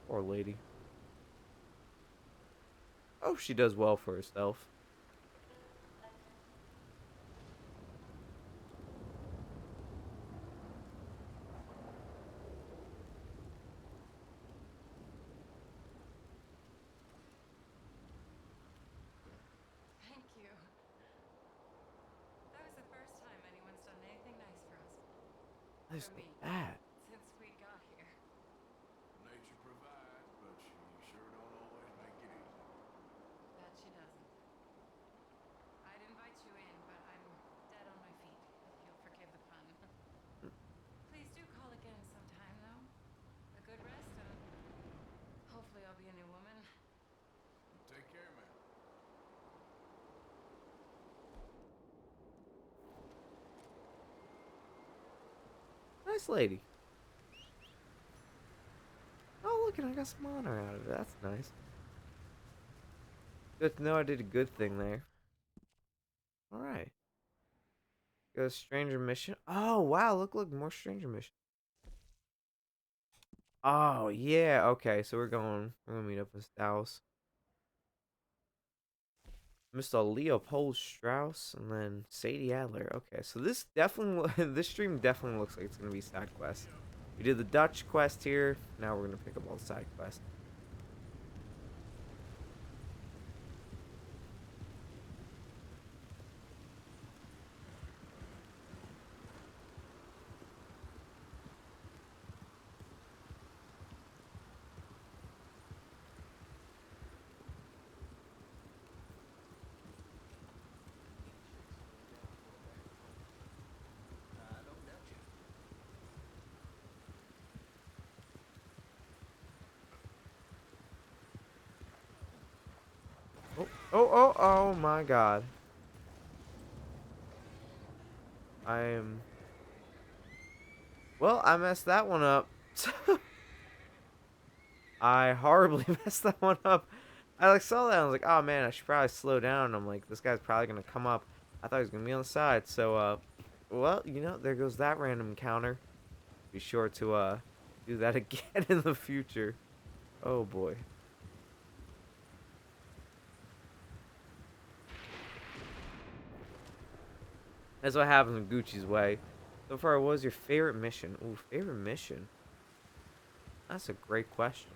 Poor lady. Oh, she does well for herself. Thank you. That was the first time anyone's done anything nice for us. That's For so me. bad. Since we got here. Nature provides, but she sure don't always make it easy. That she doesn't. I'd invite you in, but I'm dead on my feet, if you'll forgive the pun. Please do call again sometime, though. A good rest, and hopefully I'll be a new woman. Take care, man. Nice lady. Oh, look, and I got some honor out of it. That's nice. Good to know I did a good thing there. Alright. Go to Stranger Mission. Oh, wow, look, more Stranger Mission. Oh, yeah, okay, so we're gonna meet up with Strauss. Mr. Leopold Strauss, and then Sadie Adler. Okay, so this definitely, this stream definitely looks like it's gonna be side quest. We did the Dutch quest here, now we're gonna pick up all the side quests. Oh my god. Well, I messed that one up. I horribly messed that one up. I like saw that and I was like, oh man, I should probably slow down. I'm like, this guy's probably gonna come up. I thought he was gonna be on the side. So well, there goes that random encounter. Be sure to do that again in the future. Oh boy. That's what happens in Gucci's way. So far, what was your favorite mission? Ooh, favorite mission? That's a great question.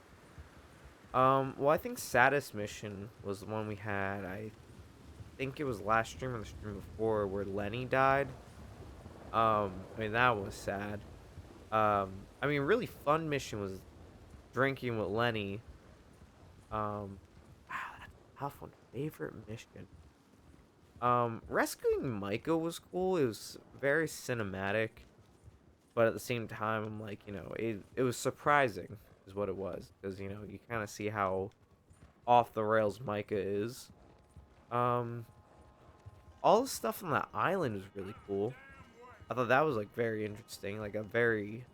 Well, I think saddest mission was the one we had. I think it was last stream or the stream before where Lenny died. I mean that was sad. I mean really fun mission was drinking with Lenny. Wow, that's a tough one. Favorite mission. Rescuing Micah was cool. It was very cinematic, but at the same time, I'm like, it was surprising, is what it was, because you kind of see how off the rails Micah is. Um, all the stuff on the island was really cool. I thought that was like very interesting, like a very,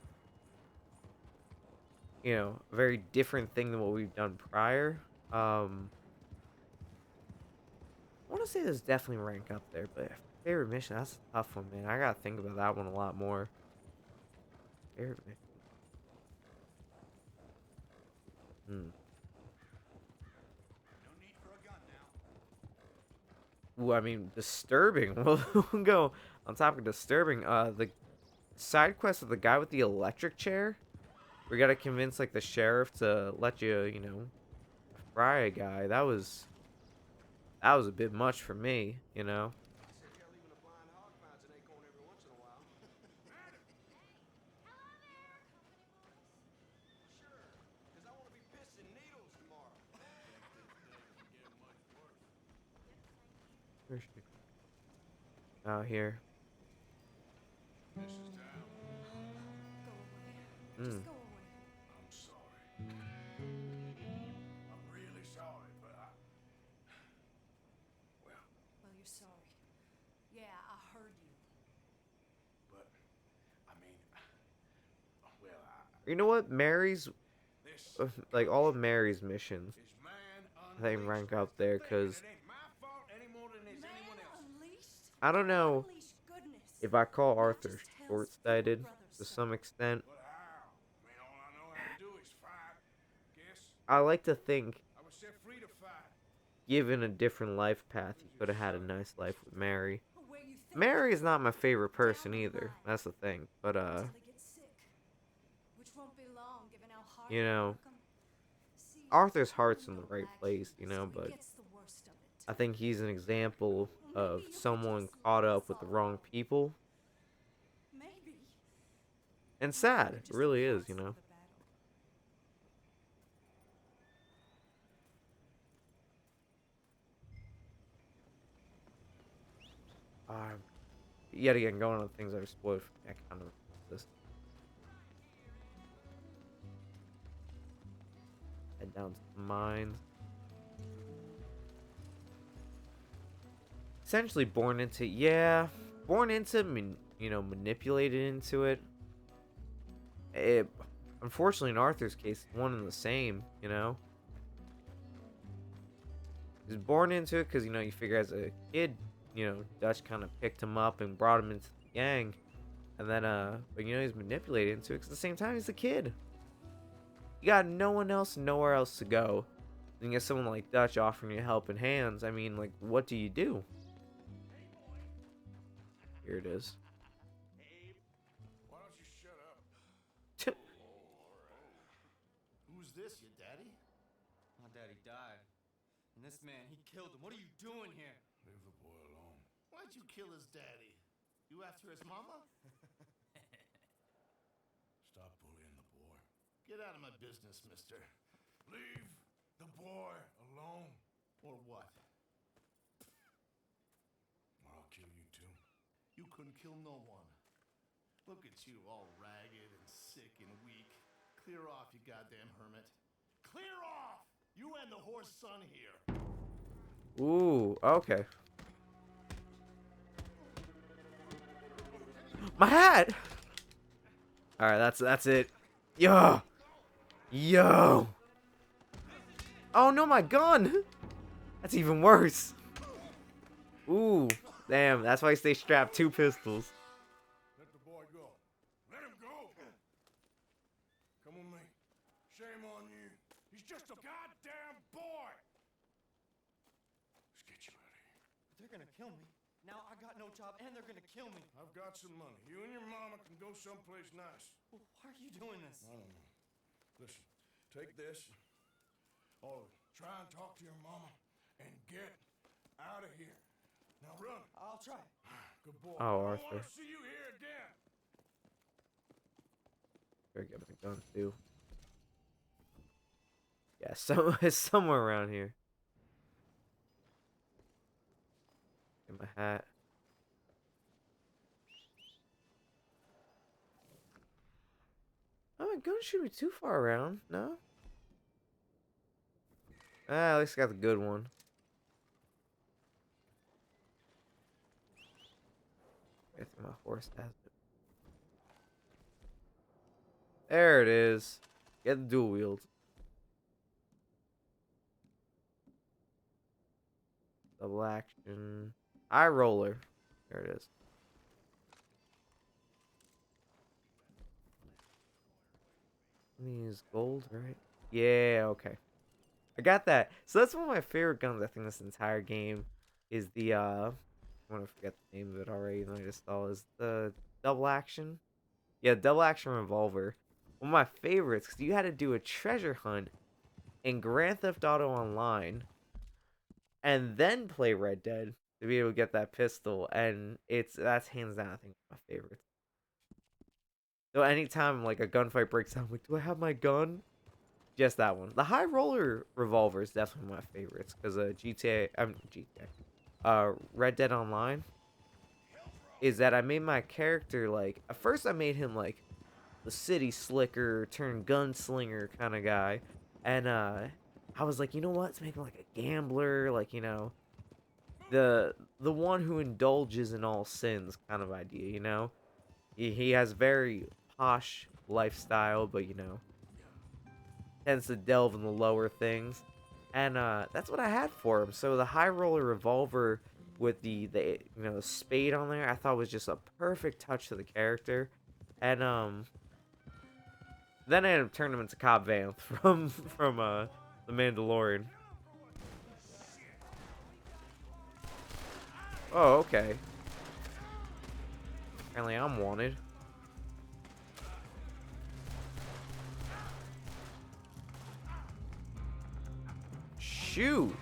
very different thing than what we've done prior. I want to say there's definitely rank up there, but favorite mission, that's a tough one, man. I gotta think about that one a lot more. Favorite mission. Ooh, I mean, disturbing. We'll go on top of disturbing. The side quest with the guy with the electric chair. We gotta convince like the sheriff to let you, fry a guy. That was a bit much for me. Where's she? Out here. This is town. Go away. Mm. Just go away. I'm sorry. I'm really sorry, but well, Well, you're sorry. Yeah, I heard you. but, I mean, well, You know what? Mary's, this like all of Mary's missions, is man I think rank up there because It ain't my fault any more than it's Man anyone else. unleashed? I don't know Unleashed goodness. if I call Not Arthur just hell's short-sighted brother, to son. some extent. But how? I mean, all I know how to do is fight. Guess I like to think, I was set free to fight. given a different life path, he could have had a nice life with Mary. Where you think Mary is not my favorite person either. That's the thing. But until they get sick. Which won't be long, given how hard You they know, work 'em. See, Arthur's heart's in I'm the no right lackey, place, so he but gets the worst of it. I think he's an example of Maybe you could someone just caught let up us with the all wrong out. people. Maybe. And You sad. could It just really leave is, us for the battle. Yet again, going on things that are spoiled for me, I kind of this. Head down to the mines. Essentially born into, manipulated into it. Unfortunately, in Arthur's case, it's one and the same. He's born into it because, you figure as a kid, Dutch kind of picked him up and brought him into the gang. And then, but he's manipulated into it because at the same time, he's a kid. You got no one else, nowhere else to go. And you get someone like Dutch offering you helping hands. I mean, like, what do you do? Here it is. Why don't you shut up? Who's this, your daddy? My daddy died. And this man, he killed him. What are you doing here? Leave the boy alone. Why'd you kill his daddy? You after his mama? Stop bullying the boy. Get out of my business, mister. Leave the boy alone. Or what? Or I'll kill you too. You couldn't kill no one. Look at you, all ragged and sick and weak. Clear off, you goddamn hermit. Clear off! You and the horse son here. Ooh, okay. My hat! Alright, that's it. Yo! Yo! Oh no, my gun! That's even worse. Ooh, damn, that's why I stay strapped 2 pistols. Let the boy go. Let him go. Come with me. Shame on you. He's just a goddamn boy. Let's get you out of here. They're gonna kill me. Now I got no job and they're gonna kill me. I've got some money. You and your mama can go someplace nice. Well, why are you doing this? I don't know. Listen, take this. Or try and talk to your mama and get out of here. Now run. I'll try. Good boy. Oh, I don't Arthur. want to see you here again. Better get my gun too. Yeah, so it's somewhere around here. Get my hat. Oh, my gun shouldn't be too far around, no? Ah, at least I got the good one. I think my horse has it. There it is. Get the dual wield. Double action. Eye roller. There it is. These gold, right? Yeah, okay. I got that. So that's one of my favorite guns, I think, this entire game. Is the, I want to forget the name of it already, and I just saw is the double action. Yeah, double action revolver. One of my favorites, because you had to do a treasure hunt in Grand Theft Auto Online, and then play Red Dead to be able to get that pistol, and that's hands down, I think, my favorites. So anytime like a gunfight breaks out, I'm like, do I have my gun? Just that one. The high roller revolver is definitely my favorites because Red Dead Online is that I made my character like at first I made him like the city slicker turned gunslinger kind of guy, and I was like, you know what? Let's make him like a gambler, like the one who indulges in all sins kind of idea, He has very posh lifestyle, but tends to delve in the lower things, and that's what I had for him. So the high roller revolver with the spade on there, I thought was just a perfect touch to the character, and then I ended up turning him into Cobb Vanth from the Mandalorian. Oh, okay. Apparently I'm wanted. Shoot!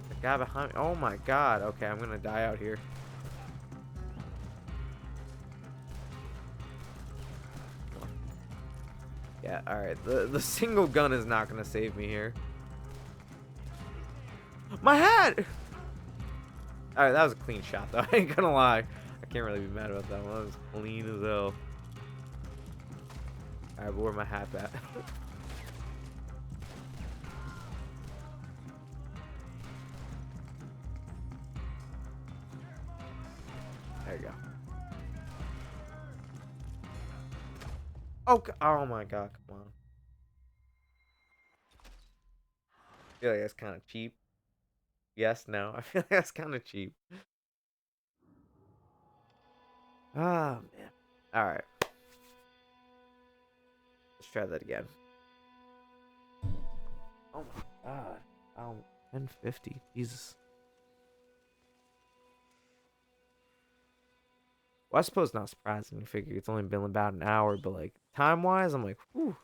The guy behind me. Oh my god. Okay, I'm gonna die out here. Yeah, alright. The single gun is not gonna save me here. My hat! Alright, that was a clean shot though. I ain't gonna lie. I can't really be mad about that one. That was clean as hell. Alright, but where my hat at? There you go. Oh my god, come on. I feel like that's kind of cheap. Yes, no. I feel like that's kind of cheap. Ah, man. Alright. Let's try that again. Oh my god. 1050. Jesus. Well, I suppose not surprising. You figure it's only been about an hour, but like time-wise, I'm like, whew.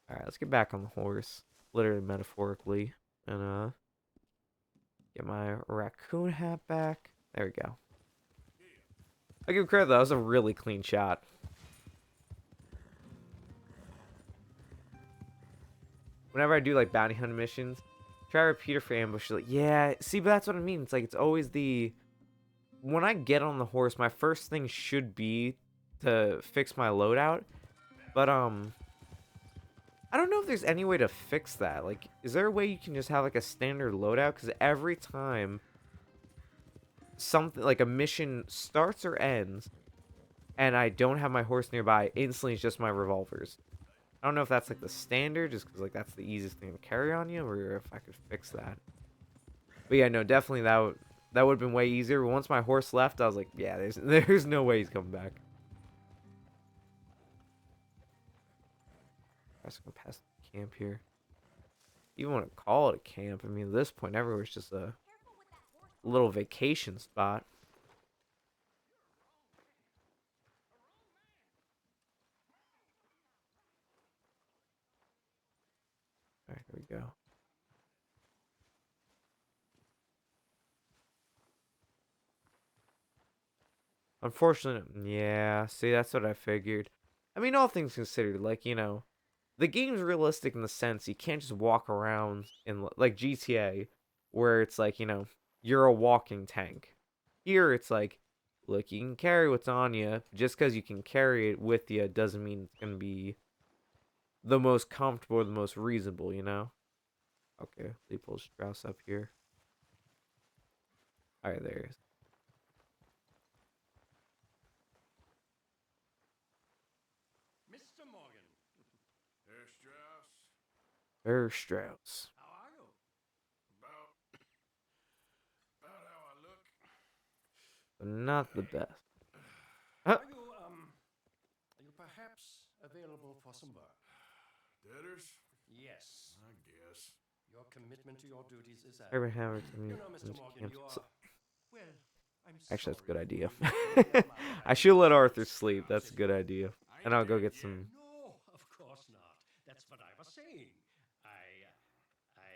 Alright, let's get back on the horse. Literally, metaphorically. And, get my raccoon hat back. There we go. I give credit, though. That was a really clean shot. Whenever I do, like, bounty hunting missions, try to repeat it for ambush. Like, yeah, see, but that's what I mean. It's like, it's always the... When I get on the horse, my first thing should be to fix my loadout. But, I don't know if there's any way to fix that. Like, is there a way you can just have, like, a standard loadout? Because every time something, like, a mission starts or ends, and I don't have my horse nearby, instantly it's just my revolvers. I don't know if that's, like, the standard, just because, like, that's the easiest thing to carry on you, or if I could fix that. But, yeah, no, definitely that would have been way easier. But once my horse left, I was like, yeah, there's no way he's coming back. I was gonna pass the camp here. even want to call it a camp. I mean, at this point, everywhere's just a little vacation spot. All right, here we go. Unfortunately, yeah, see, that's what I figured. I mean, all things considered, like, the game's realistic in the sense you can't just walk around in, like, GTA, where it's like, you're a walking tank. Here, it's like, look, you can carry what's on you. Just because you can carry it with you doesn't mean it's going to be the most comfortable or the most reasonable, you know? Okay, Leopold Strauss up here. Alright, there he is. Mr. Morgan. Herr Strauss. Herr Strauss. How are you? About how I look. But not the best. Are you perhaps available for some work? Debtors? Yes. I guess. Your commitment to your duties is Ever have it to me? You know, Mr. Morgan, you are... Well, I'm Actually, that's a good sorry. idea. You are my I should let Arthur Strauss, sleep. That's a good isn't it? idea. And I'll go get some. No, of course not. That's what I was saying.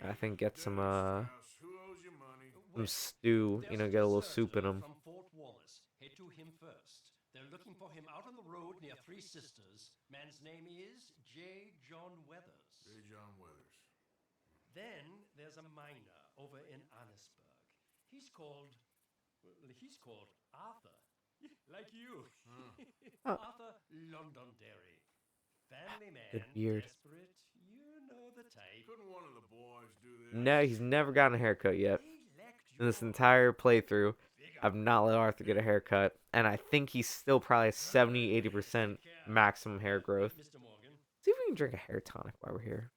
I think get some Strauss, who owes you money? some stew. There's Get a little soup in deserter them. From Fort Wallace. Head to him first. They're looking for him out on the road near Three Sisters. Man's name is J. John Weathers. J. John Weathers. Then there's a miner over in Annisburg. He's called Arthur. Like you. Arthur Londonderry. Family man. Good beard. Desperate. You know the type. Couldn't one of the boys do this? No, he's never gotten a haircut yet. They lacked In this your entire playthrough, vigor. I've not let Arthur get a haircut. And I think he's still probably 70-80% maximum hair growth. Mr. Morgan. See if we can drink a hair tonic while we're here.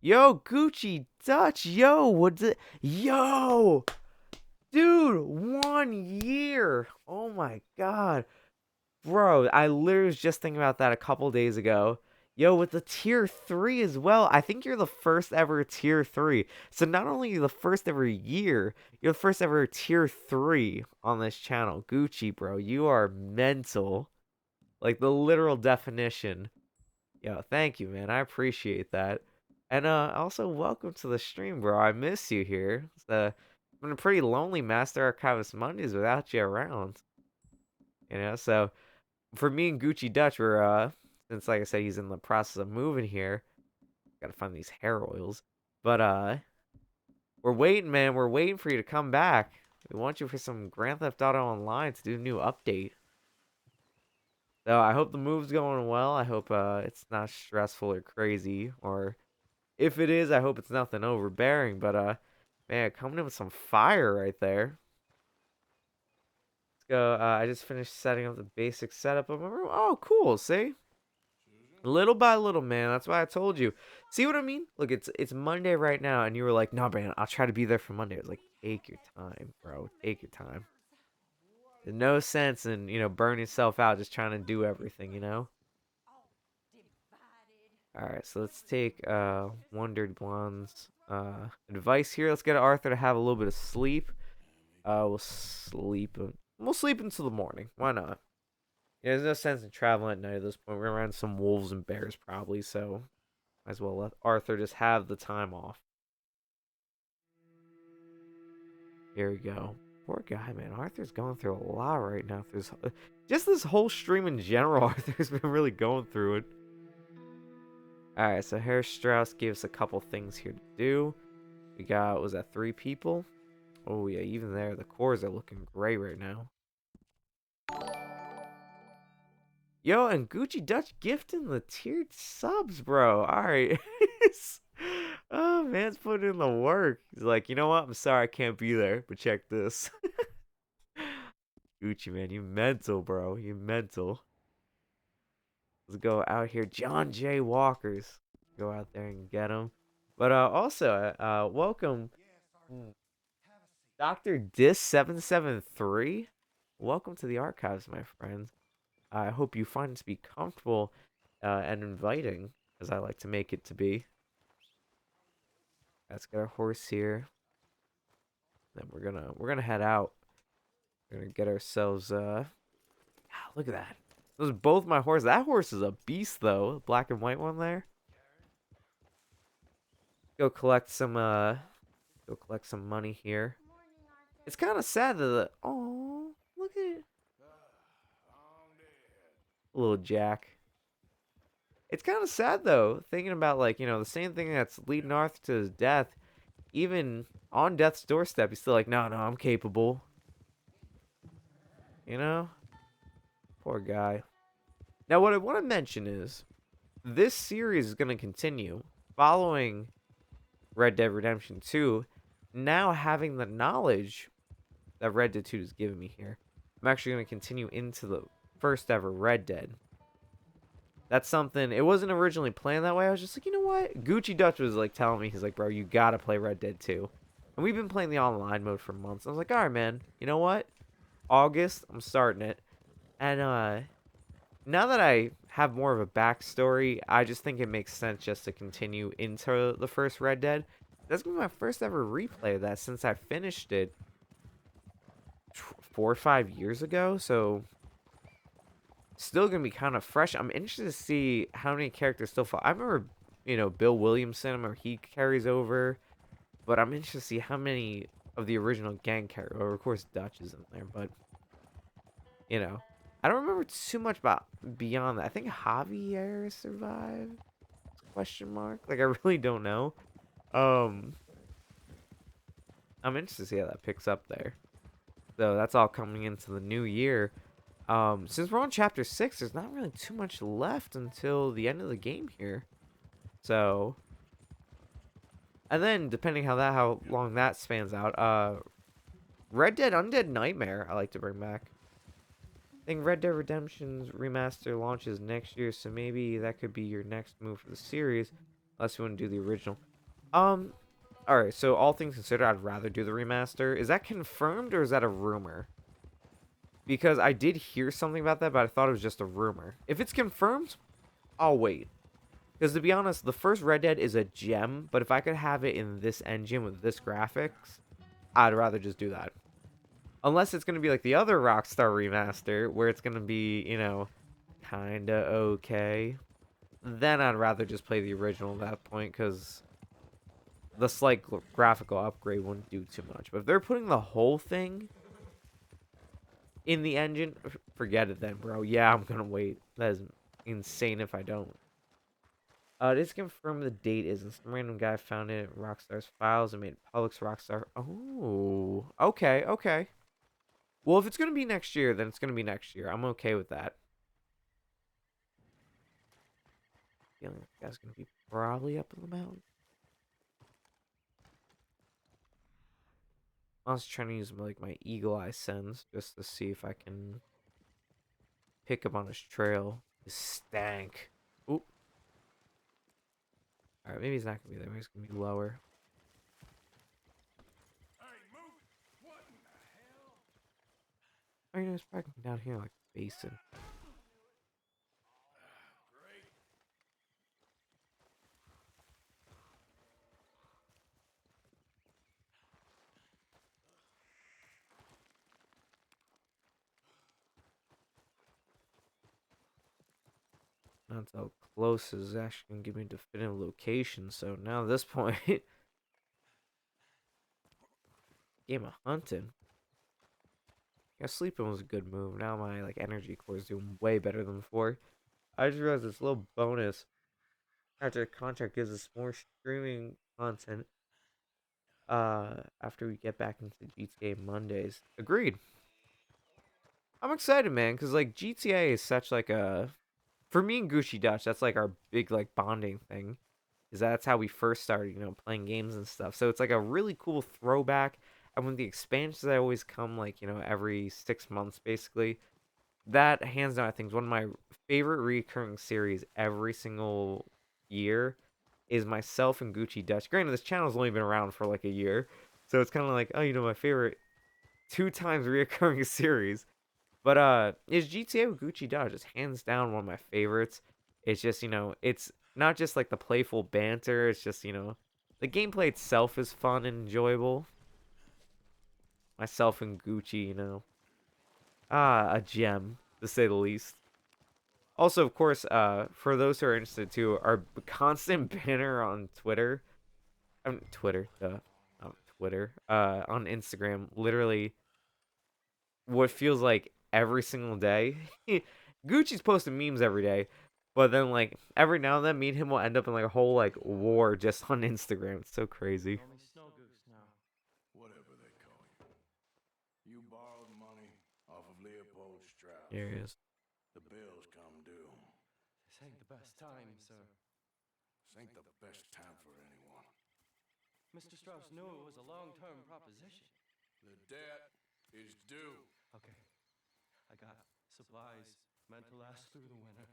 Yo, Gucci Dutch. Yo, what's it? Yo, dude, 1 year. Oh my god, bro. I literally was just thinking about that a couple days ago. Yo, with the tier 3 as well. I think you're the first ever tier 3. So not only are you the first ever year, you're the first ever tier 3 on this channel. Gucci, bro, you are mental. Like the literal definition. Yo, thank you, man. I appreciate that. And also welcome to the stream, bro. I miss you here. It's been a pretty lonely Master Archivist Mondays without you around. So for me and Gucci Dutch, we're since like I said, he's in the process of moving here. Gotta find these hair oils. But we're waiting, man. We're waiting for you to come back. We want you for some Grand Theft Auto Online to do a new update. So I hope the move's going well. I hope it's not stressful or crazy, or if it is, I hope it's nothing overbearing. But man, coming in with some fire right there. Let's go. I just finished setting up the basic setup of my room. Oh, cool. See, little by little, man. That's why I told you. See what I mean? Look, it's Monday right now, and you were like, "No, man, I'll try to be there for Monday." I was like, "Take your time, bro. Take your time." There's no sense in burning yourself out just trying to do everything, All divided. Alright, so let's take Wondered Blonde's advice here. Let's get Arthur to have a little bit of sleep. We'll sleep until the morning. Why not? There's no sense in traveling at night at this point. We're around some wolves and bears probably, so might as well let Arthur just have the time off. Here we go. Poor guy, man. Arthur's going through a lot right now. Just this whole stream in general, Arthur's been really going through it. Alright, so Herr Strauss gave us a couple things here to do. We got, was that 3 people? Oh yeah, even there, the cores are looking great right now. Yo, and Gucci Dutch gifting the tiered subs, bro. Alright. Oh, man's putting in the work. He's like, you know what? I'm sorry I can't be there, but check this. Gucci, man, you mental, bro. You mental. Let's go out here. John J. Walkers. Go out there and get him. But also, welcome Dr. Dis773. Welcome to the archives, my friends. I hope you find it to be comfortable and inviting, as I like to make it to be. Let's get our horse here. Then we're gonna head out. We're gonna get ourselves look at that. Those are both my horses. That horse is a beast though. Black and white one there. Go collect some money here. It's kind of sad that oh, look at it. Little Jack. It's kind of sad though, thinking about like, the same thing that's leading Arthur to his death. Even on death's doorstep, he's still like, no, I'm capable. You know? Poor guy. Now, what I want to mention is, this series is going to continue following Red Dead Redemption 2, now having the knowledge that Red Dead 2 has given me here. I'm actually going to continue into the first ever Red Dead. That's something, it wasn't originally planned that way. I was just like, you know what? Gucci Dutch was like telling me, he's like, bro, you gotta play Red Dead 2. And we've been playing the online mode for months. I was like, alright, man, you know what? August, I'm starting it. And now that I have more of a backstory, I just think it makes sense just to continue into the first Red Dead. That's gonna be my first ever replay of that since I finished it 4 or 5 years ago. So still gonna be kind of fresh. I'm interested to see how many characters still fall. I remember, Bill Williamson. I remember he carries over, but I'm interested to see how many of the original gang carry over. Of course, Dutch is in there, but I don't remember too much about beyond that. I think Javier survived? Question mark. Like, I really don't know. I'm interested to see how that picks up there. So that's all coming into the new year. Since we're on chapter 6, there's not really too much left until the end of the game here. So, and then depending how long that spans out, Red Dead Undead Nightmare I like to bring back. I think Red Dead Redemption's remaster launches next year, so maybe that could be your next move for the series, unless you want to do the original. Alright, so all things considered, I'd rather do the remaster. Is that confirmed or is that a rumor? Because I did hear something about that, but I thought it was just a rumor. If it's confirmed, I'll wait. Because to be honest, the first Red Dead is a gem, but if I could have it in this engine with this graphics, I'd rather just do that. Unless it's going to be like the other Rockstar remaster, where it's going to be, kinda okay. Then I'd rather just play the original at that point, because the slight graphical upgrade wouldn't do too much. But if they're putting the whole thing in the engine, forget it then, bro. Yeah, I'm going to wait. That is insane if I don't. It is confirmed the date isn't. Some random guy found it in Rockstar's files and made it public. Rockstar. Oh, okay. Well, if it's going to be next year, then it's going to be next year. I'm okay with that. Feeling like the guy's going to be probably up in the mountain. I was trying to use my eagle eye sense just to see if I can pick up on his trail. His stank. Oop. Alright, maybe he's not going to be there. Maybe he's going to be lower. Oh, he's probably down here like a basin. That's how close is actually going to give me a definitive location. So now at this point, game of hunting. Yeah, sleeping was a good move. Now my energy core is doing way better than before. I just realized this little bonus after the contract gives us more streaming content after we get back into GTA Mondays. Agreed. I'm excited, man, because GTA is such a for me and Gucci Dutch, that's our big bonding thing. Is that's how we first started, playing games and stuff. So it's a really cool throwback. And when the expansions that always come every 6 months basically, that hands down I think is one of my favorite recurring series every single year is myself and Gucci Dutch. Granted, this channel's only been around for a year, so it's kind of my favorite 2 times reoccurring series. But is GTA with Gucci Dutch. It's hands down one of my favorites. It's just, it's not just like the playful banter, it's just, the gameplay itself is fun and enjoyable. Myself and Gucci, a gem, to say the least. Also, of course, for those who are interested too, our constant banner on Twitter, Twitter, not Twitter, on Instagram, literally what feels like every single day. Gucci's posting memes every day, but then like every now and then, me and him will end up in like a whole like war just on Instagram. It's so crazy. Call me Snow Goose now. Whatever they call you. You borrowed money off of Leopold Strauss. Here he is. The bills come due. This ain't the best time, sir. This ain't the best time for anyone. Mr. Strauss knew it was a long-term proposition. The debt is due. Okay. I got supplies meant to last through the winter.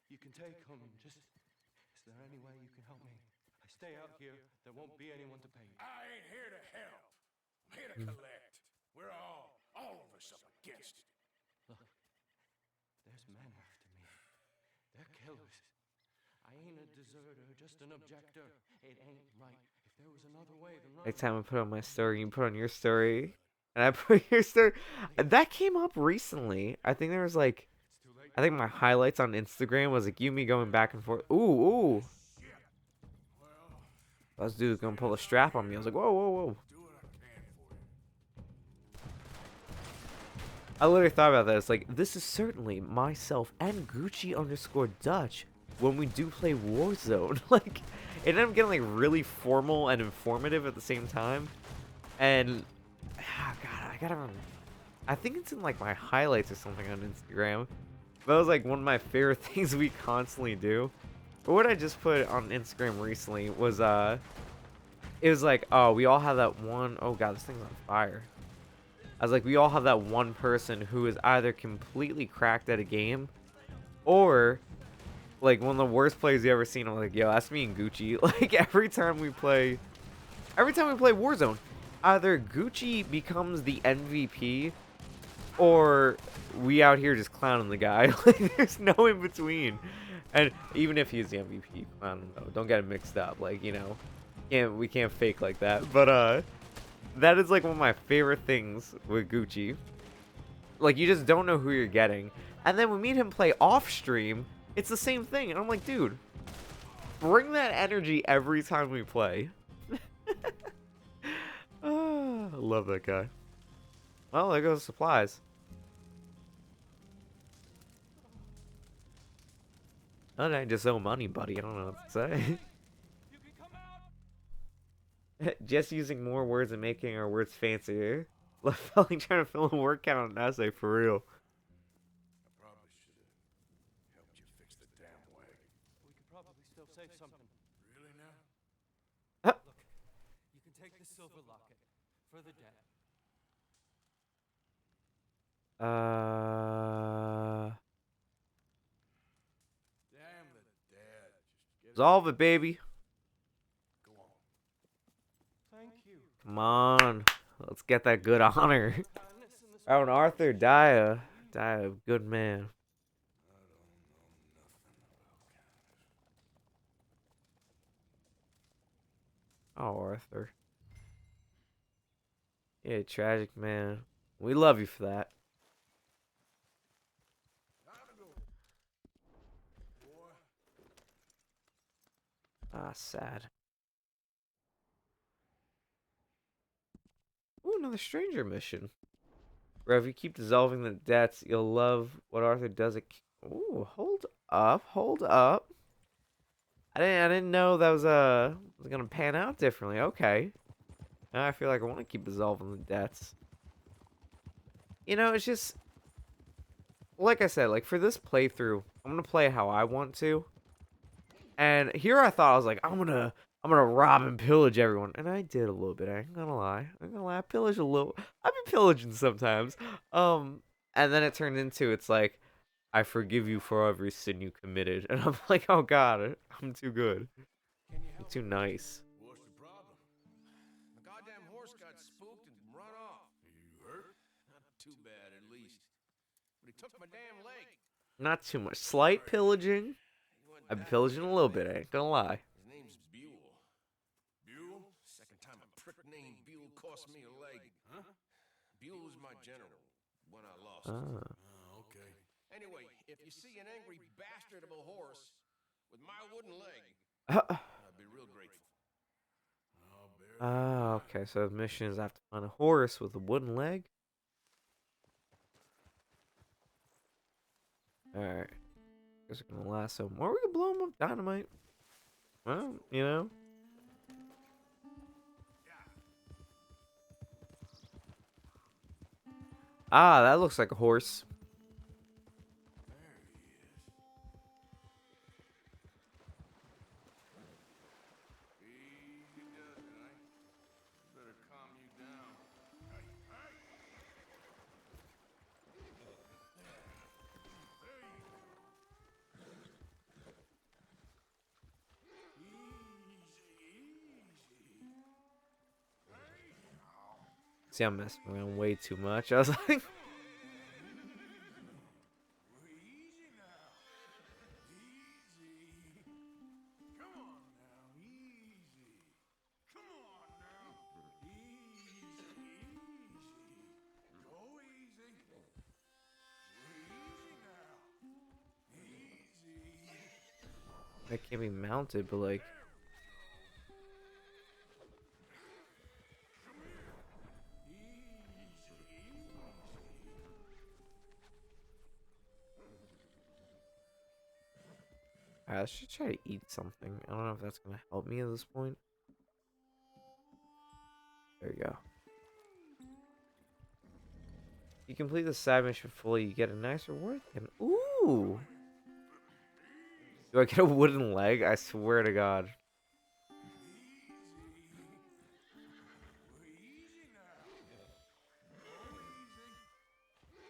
You can take them. Just, is there any way you can help me? I stay out here, there won't be anyone to pay me. I ain't here to help. I'm here to collect. We're all of us up against it. Look, there's men after me. They're killers. I ain't a deserter, just an objector. It ain't right. If there was another way, then Next time I put on my story, you put on your story, and I put your story. That came up recently. I think there was like, I think my highlights on Instagram was like you and me going back and forth. Ooh. This dude's gonna pull a strap on me. I was like, whoa. Do what I can for you. I literally thought about that. It's like, this is certainly myself and Gucci_Dutch when we do play Warzone. Like, it ended up getting like really formal and informative at the same time. And, God, I gotta remember. I think it's in like my highlights or something on Instagram. That was like one of my favorite things we constantly do. But what I just put on Instagram recently was, it was like, oh, we all have that one, oh God, this thing's on fire. I was like, we all have that one person who is either completely cracked at a game, or like one of the worst plays you ever seen. I'm like, yo, that's me and Gucci. Like every time we play Warzone, either Gucci becomes the MVP, or we out here just clowning the guy. Like there's no in between. And even if he's the MVP, I don't know. Don't get it mixed up. Like, we can't fake like that. But that is like one of my favorite things with Gucci. Like you just don't know who you're getting. And then we meet him play off stream, it's the same thing. And I'm like, dude, bring that energy every time we play. I love that guy. Well, there goes supplies. I just owe money, buddy. I don't know what to say. Just using more words and making our words fancier. Like trying to fill a word count on an essay for real. I probably should have helped you fix the damn wagon. We could probably still save something. Really now? Look, you can take the silver locket for the debt. Damn the dad. Just get Resolve it, baby. Go on. Thank you. Come on. Let's get that good honor. Kindness in this Oh, and Arthur, die a good man. Oh, Arthur. Yeah, tragic man. We love you for that. Time to go. Boy. Ah, sad. Ooh, another stranger mission. Bro, if you keep dissolving the debts, you'll love what Arthur does. Ooh, hold up. I didn't know that was gonna pan out differently. Okay. Now I feel like I want to keep dissolving the debts. It's just like I said, like for this playthrough, I'm gonna play how I want to. And here I thought I was like, I'm gonna rob and pillage everyone, and I did a little bit. I ain't gonna lie. I pillaged a little. I've been pillaging sometimes. And then it turned into it's like, I forgive you for every sin you committed, and I'm like, oh God, I'm too good. I'm too nice. What's the problem? The goddamn horse got spooked and run off. You hurt? Not too bad, at least. But he took my damn leg. Not too much. Slight pillaging. I've been pillaging a little bit, I ain't gonna lie. His name's Buell. Buell? Second time a prick named Buell cost me a leg. Huh? Buell was my general when I lost. Ah. Oh, okay. Anyway, if you see an angry bastard of a horse with my wooden leg, I'd be real grateful. I'll bear that in Ah, mind. okay, so the mission is I have to find a horse with a wooden leg. Alright. Guess we're gonna lasso him. Or we can blow him up with dynamite. Well, you know. Ah, that looks like a horse. There he is. Easy does it, eh? Better calm you down. Hey, hey! There you go. Easy. Hey! See, I'm messing around way too much. I was like, Easy now. Easy. Come on now. Easy. Come on now. Easy. Go easy. Easy now. Easy. that can't be mounted, but like, I should try to eat something. I don't know if that's gonna help me at this point. There you go. You complete the side mission fully, you get a nice reward. And ooh, do I get a wooden leg? I swear to God.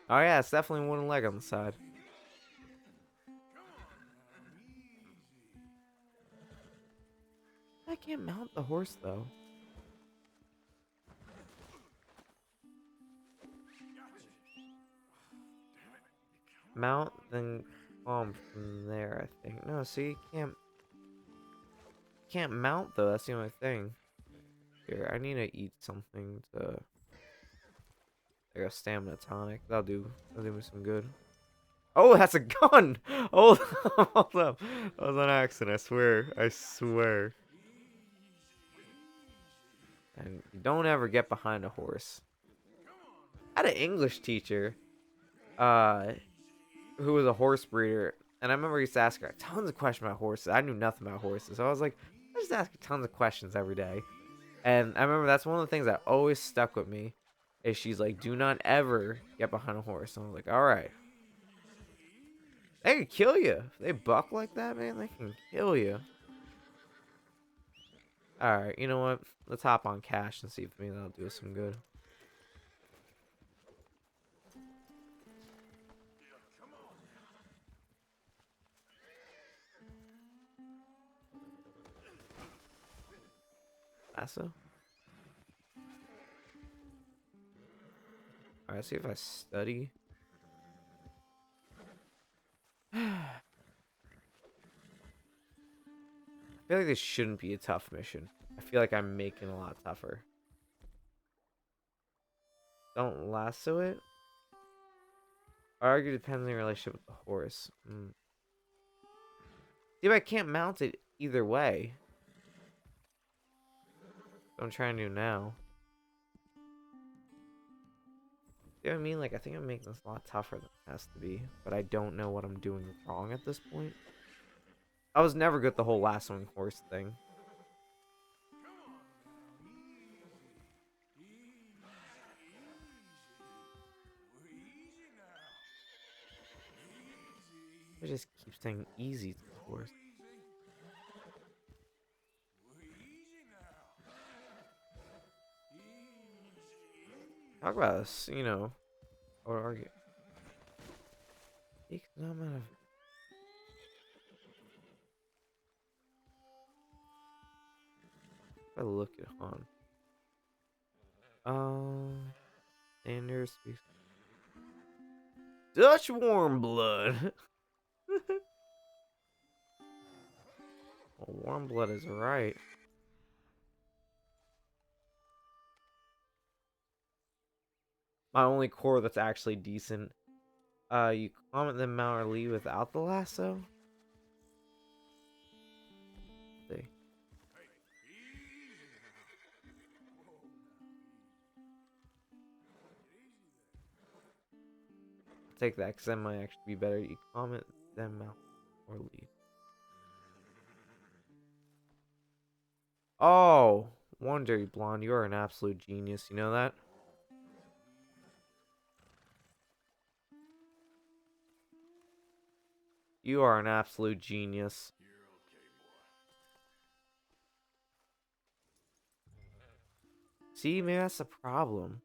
Oh yeah, it's definitely a wooden leg on the side. I can't mount the horse though. Mount, then calm from there, I think. No, see, can't mount though, that's the only thing. Here, I need to eat something to like a stamina tonic. That'll do me some good. Oh, that's a gun! Hold up. That was an accident, I swear. And you don't ever get behind a horse. I had an English teacher, who was a horse breeder, and I remember he used to ask her tons of questions about horses. I knew nothing about horses, so I was like, I just ask her tons of questions every day. And I remember that's one of the things that always stuck with me, is she's like, do not ever get behind a horse. And I was like, all right. They can kill you. If they buck like that, man, they can kill you. All right, you know what? Let's hop on Cash and see if maybe that'll do us some good. Lasso? Alright, see if I study. I feel like this shouldn't be a tough mission. I feel like I'm making it a lot tougher. Don't lasso it? Argue depends on your relationship with the horse. See, but I can't mount it either way. What I'm trying to do now. You know what I mean? Like, I think I'm making this a lot tougher than it has to be. But I don't know what I'm doing wrong at this point. I was never good at the whole lassoing horse thing. I just keep saying easy to the horse. Talk about this, you know, or argue. Economic. If I look at Han. Anders speaks Dutch warm blood. Well, warm blood is right. My only core that's actually decent. You comment the Mount or Lee without the lasso? See. Take that because that might actually be better. You comment them Mount or Lee. Oh, Wonder Blonde, you're an absolute genius. You know that? You are an absolute genius. See, maybe that's the problem.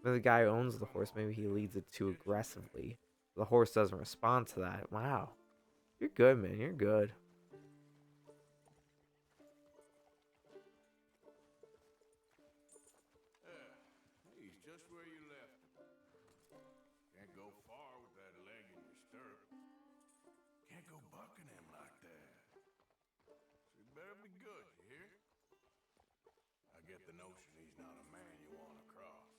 Maybe the guy who owns the horse, maybe he leads it too aggressively. The horse doesn't respond to that. Wow. You're good, man. You're good. He's just where you left him. Can't go far with that leg in your stirrup. Can't go bucking him like that. So you better be good, you hear? I get the notion he's not a man you want to cross.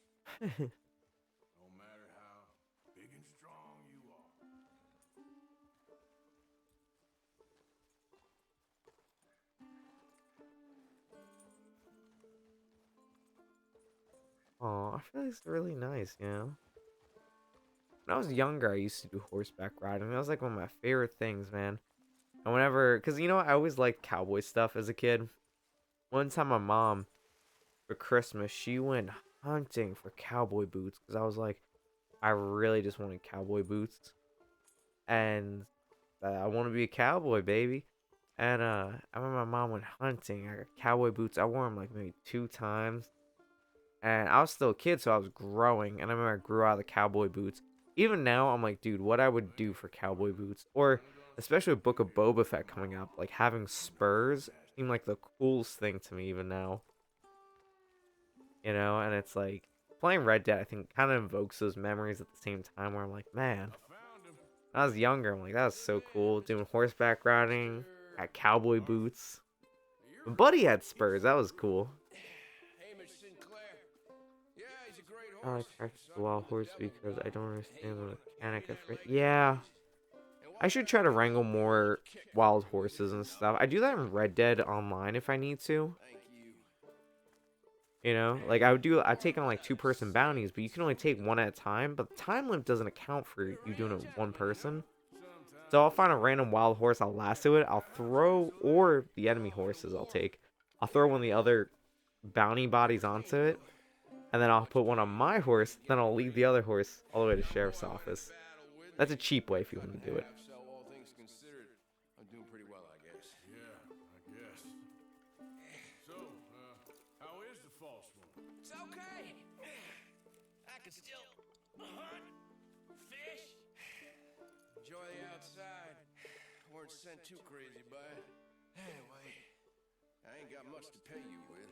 No matter how big and strong you are. Oh, I feel like it's really nice, you know? When I was younger, I used to do horseback riding. That was like one of my favorite things, man. And whenever, because you know, I always liked cowboy stuff as a kid. One time, my mom, for Christmas, she went hunting for cowboy boots because I was like, I really just wanted cowboy boots. And I want to be a cowboy, baby. And I remember my mom went hunting. I got cowboy boots. I wore them like maybe 2 times. And I was still a kid, so I was growing. And I remember I grew out of the cowboy boots. Even now, I'm like, dude, what I would do for cowboy boots. Or, especially with Book of Boba Fett coming up, like having spurs seemed like the coolest thing to me even now. You know, and it's like, playing Red Dead, I think, kind of invokes those memories at the same time where I'm like, man, when I was younger, I'm like, that was so cool. Doing horseback riding, had cowboy boots. My buddy had spurs, that was cool. Hamish Sinclair. Yeah, he's a great I horse. like practice the wild horse because I don't understand the mechanic at first. Yeah. I should try to wrangle more wild horses and stuff. I do that in Red Dead Online if I need to. Thank you. You know, like I take on like 2-person bounties, but you can only take one at a time. But the time limit doesn't account for you doing it with one person. So I'll find a random wild horse, I'll lasso it, I'll throw, or the enemy horses I'll take. I'll throw one of the other bounty bodies onto it, and then I'll put one on my horse, then I'll lead the other horse all the way to sheriff's office. That's a cheap way if you want to do it. So all things considered, I'm doing pretty well, I guess. Yeah, I guess. So, how is the false one? It's okay. I can still hunt, fish, Enjoy the outside. Weren't sent too crazy by it. Anyway, I ain't got much to pay you with.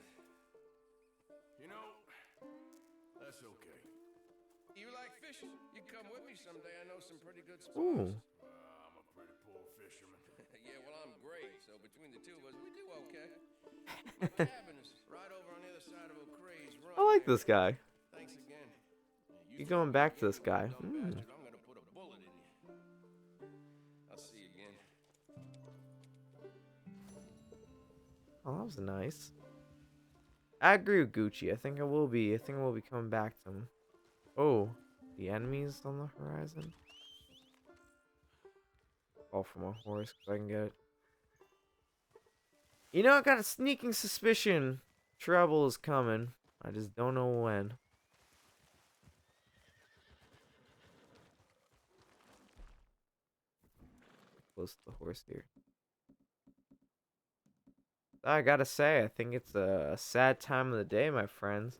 You know, that's okay. You like fishing? You come with me someday. I know some pretty good spots. Ooh. I'm a pretty poor fisherman. Yeah, well, I'm great, so between the two of us, we do okay. My cabin is right over on the other side of O'Crae's Run. I like this guy. Thanks again. You're going back to this guy. Dumb bastard, I'm gonna put a bullet in you. I'll see you again. Oh, that was nice. I agree with Gucci. I think I will be coming back to him. Oh, the enemies on the horizon. Fall from a horse because I can get it. You know, I got a sneaking suspicion trouble is coming. I just don't know when. Close to the horse here. I gotta say, I think it's a sad time of the day, my friends.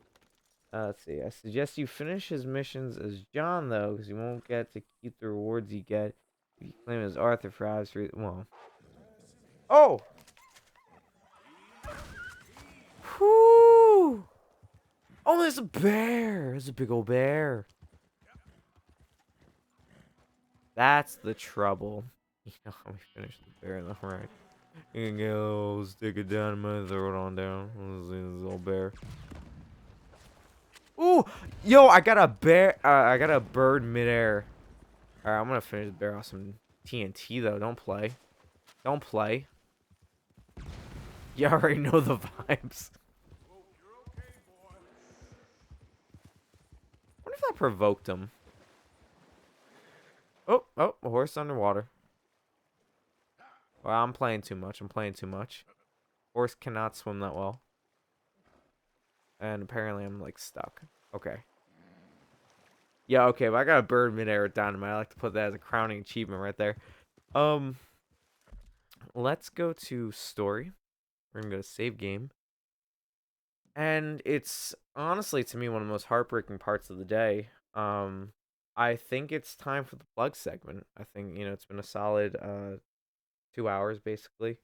Let's see. I suggest you finish his missions as John, though, because you won't get to keep the rewards you get if you claim as Arthur for obvious reasons. Well. Oh! Whoo! Oh, there's a bear! There's a big old bear. That's the trouble. You know how we finished the bear in the right. You can get a little stick of dynamite, throw it on down. Let's see this little bear. Ooh, yo, I got a bear. I got a bird midair. All right, I'm gonna finish the bear off some TNT though. Don't play. Don't play. You already know the vibes. What if that provoked him? Oh, a horse underwater. Well, I'm playing too much. Horse cannot swim that well. And apparently I'm like stuck. Okay. Yeah, okay, but I got a bird midair with dynamite. I like to put that as a crowning achievement right there. Let's go to story. We're gonna go to save game. And it's honestly to me one of the most heartbreaking parts of the day. I think it's time for the plug segment. I think, it's been a solid 2 hours basically.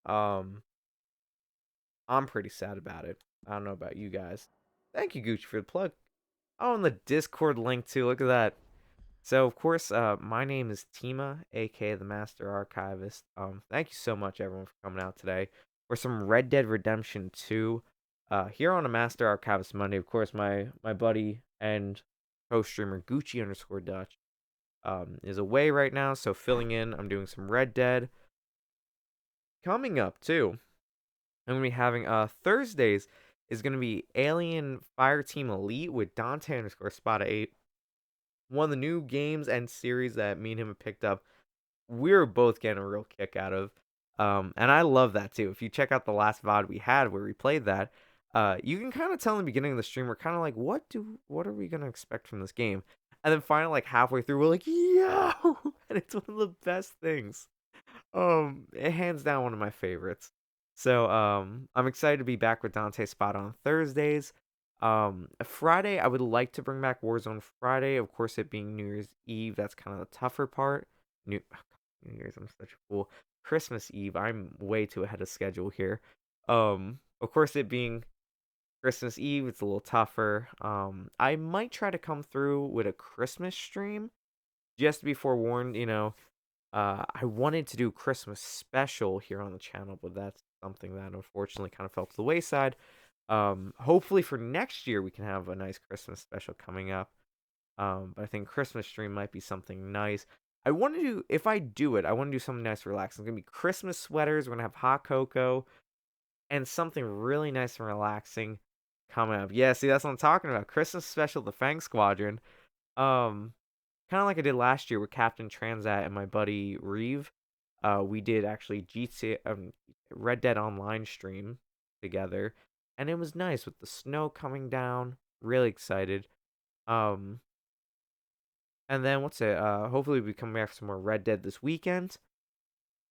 Um I'm pretty sad about it. I don't know about you guys. Thank you, Gucci, for the plug. Oh, and the Discord link too. Look at that. So of course, my name is Tima, aka the Master Archivist. Thank you so much, everyone, for coming out today for some Red Dead Redemption 2. Here on a Master Archivist Monday, of course, my buddy and co-streamer Gucci_Dutch is away right now, so filling in. I'm doing some Red Dead. Coming up too, I'm gonna be having Thursdays is gonna be Alien Fireteam Elite with Dante_Spada8. One of the new games and series that me and him have picked up. We're both getting a real kick out of. And I love that too. If you check out the last VOD we had where we played that, you can kind of tell in the beginning of the stream, we're kind of like, what are we gonna expect from this game? And then finally, like halfway through, we're like, yo! And it's one of the best things. It hands down one of my favorites. So I'm excited to be back with Dante Spot on Thursdays. Friday, I would like to bring back Warzone Friday. Of course, it being New Year's Eve, that's kind of the tougher part. New Year's, I'm such a fool. Christmas Eve, I'm way too ahead of schedule here. Of course, it being Christmas Eve, it's a little tougher. I might try to come through with a Christmas stream. Just to be forewarned, I wanted to do Christmas special here on the channel, but that's something that unfortunately kind of fell to the wayside. Hopefully for next year we can have a nice Christmas special coming up. But I think Christmas stream might be something nice. I want to do, if I do it, I want to do something nice, relaxing. It's gonna be Christmas sweaters. We're gonna have hot cocoa and something really nice and relaxing coming up. Yeah, see, that's what I'm talking about. Christmas special, the Fang Squadron. Kind of like I did last year with Captain Transat and my buddy Reeve. We did actually GTA Red Dead Online stream together, and it was nice with the snow coming down. Really excited. And then what's it? Hopefully we come back for some more Red Dead this weekend.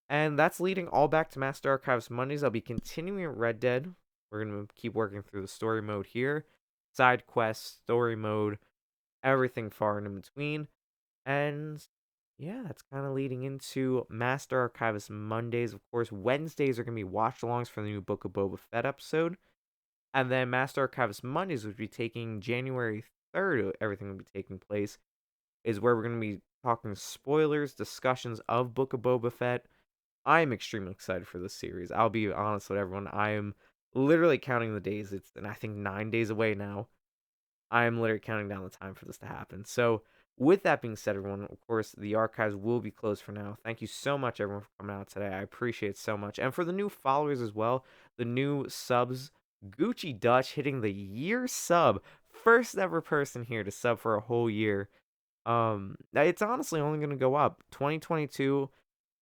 And that's leading all back to Master Archives Mondays. I'll be continuing at Red Dead. We're gonna keep working through the story mode here, side quests, story mode, everything far and in between. And yeah, that's kind of leading into Master Archivist Mondays. Of course, Wednesdays are going to be watch alongs for the new Book of Boba Fett episode. And then Master Archivist Mondays, which will be taking January 3rd, everything will be taking place, is where we're going to be talking spoilers, discussions of Book of Boba Fett. I am extremely excited for this series. I'll be honest with everyone. I am literally counting the days. It's, I think, 9 days away now. I am literally counting down the time for this to happen. So, with that being said, everyone, of course, the archives will be closed for now. Thank you so much, everyone, for coming out today. I appreciate it so much. And for the new followers as well, the new subs, Gucci Dutch hitting the year sub. First ever person here to sub for a whole year. It's honestly only going to go up. 2022,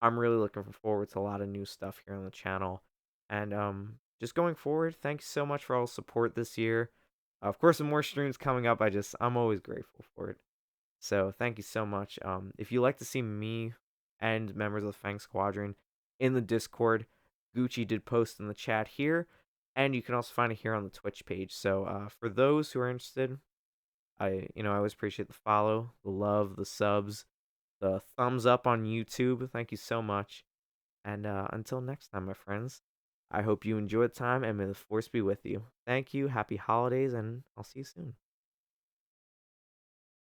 I'm really looking forward to a lot of new stuff here on the channel. And just going forward, thank you so much for all the support this year. Of course, with more streams coming up, I'm always grateful for it. So thank you so much. If you like to see me and members of the Fang Squadron in the Discord, Gucci did post in the chat here, and you can also find it here on the Twitch page. So for those who are interested, I always appreciate the follow, the love, the subs, the thumbs up on YouTube. Thank you so much. And until next time, my friends, I hope you enjoyed the time, and may the force be with you. Thank you. Happy holidays, and I'll see you soon.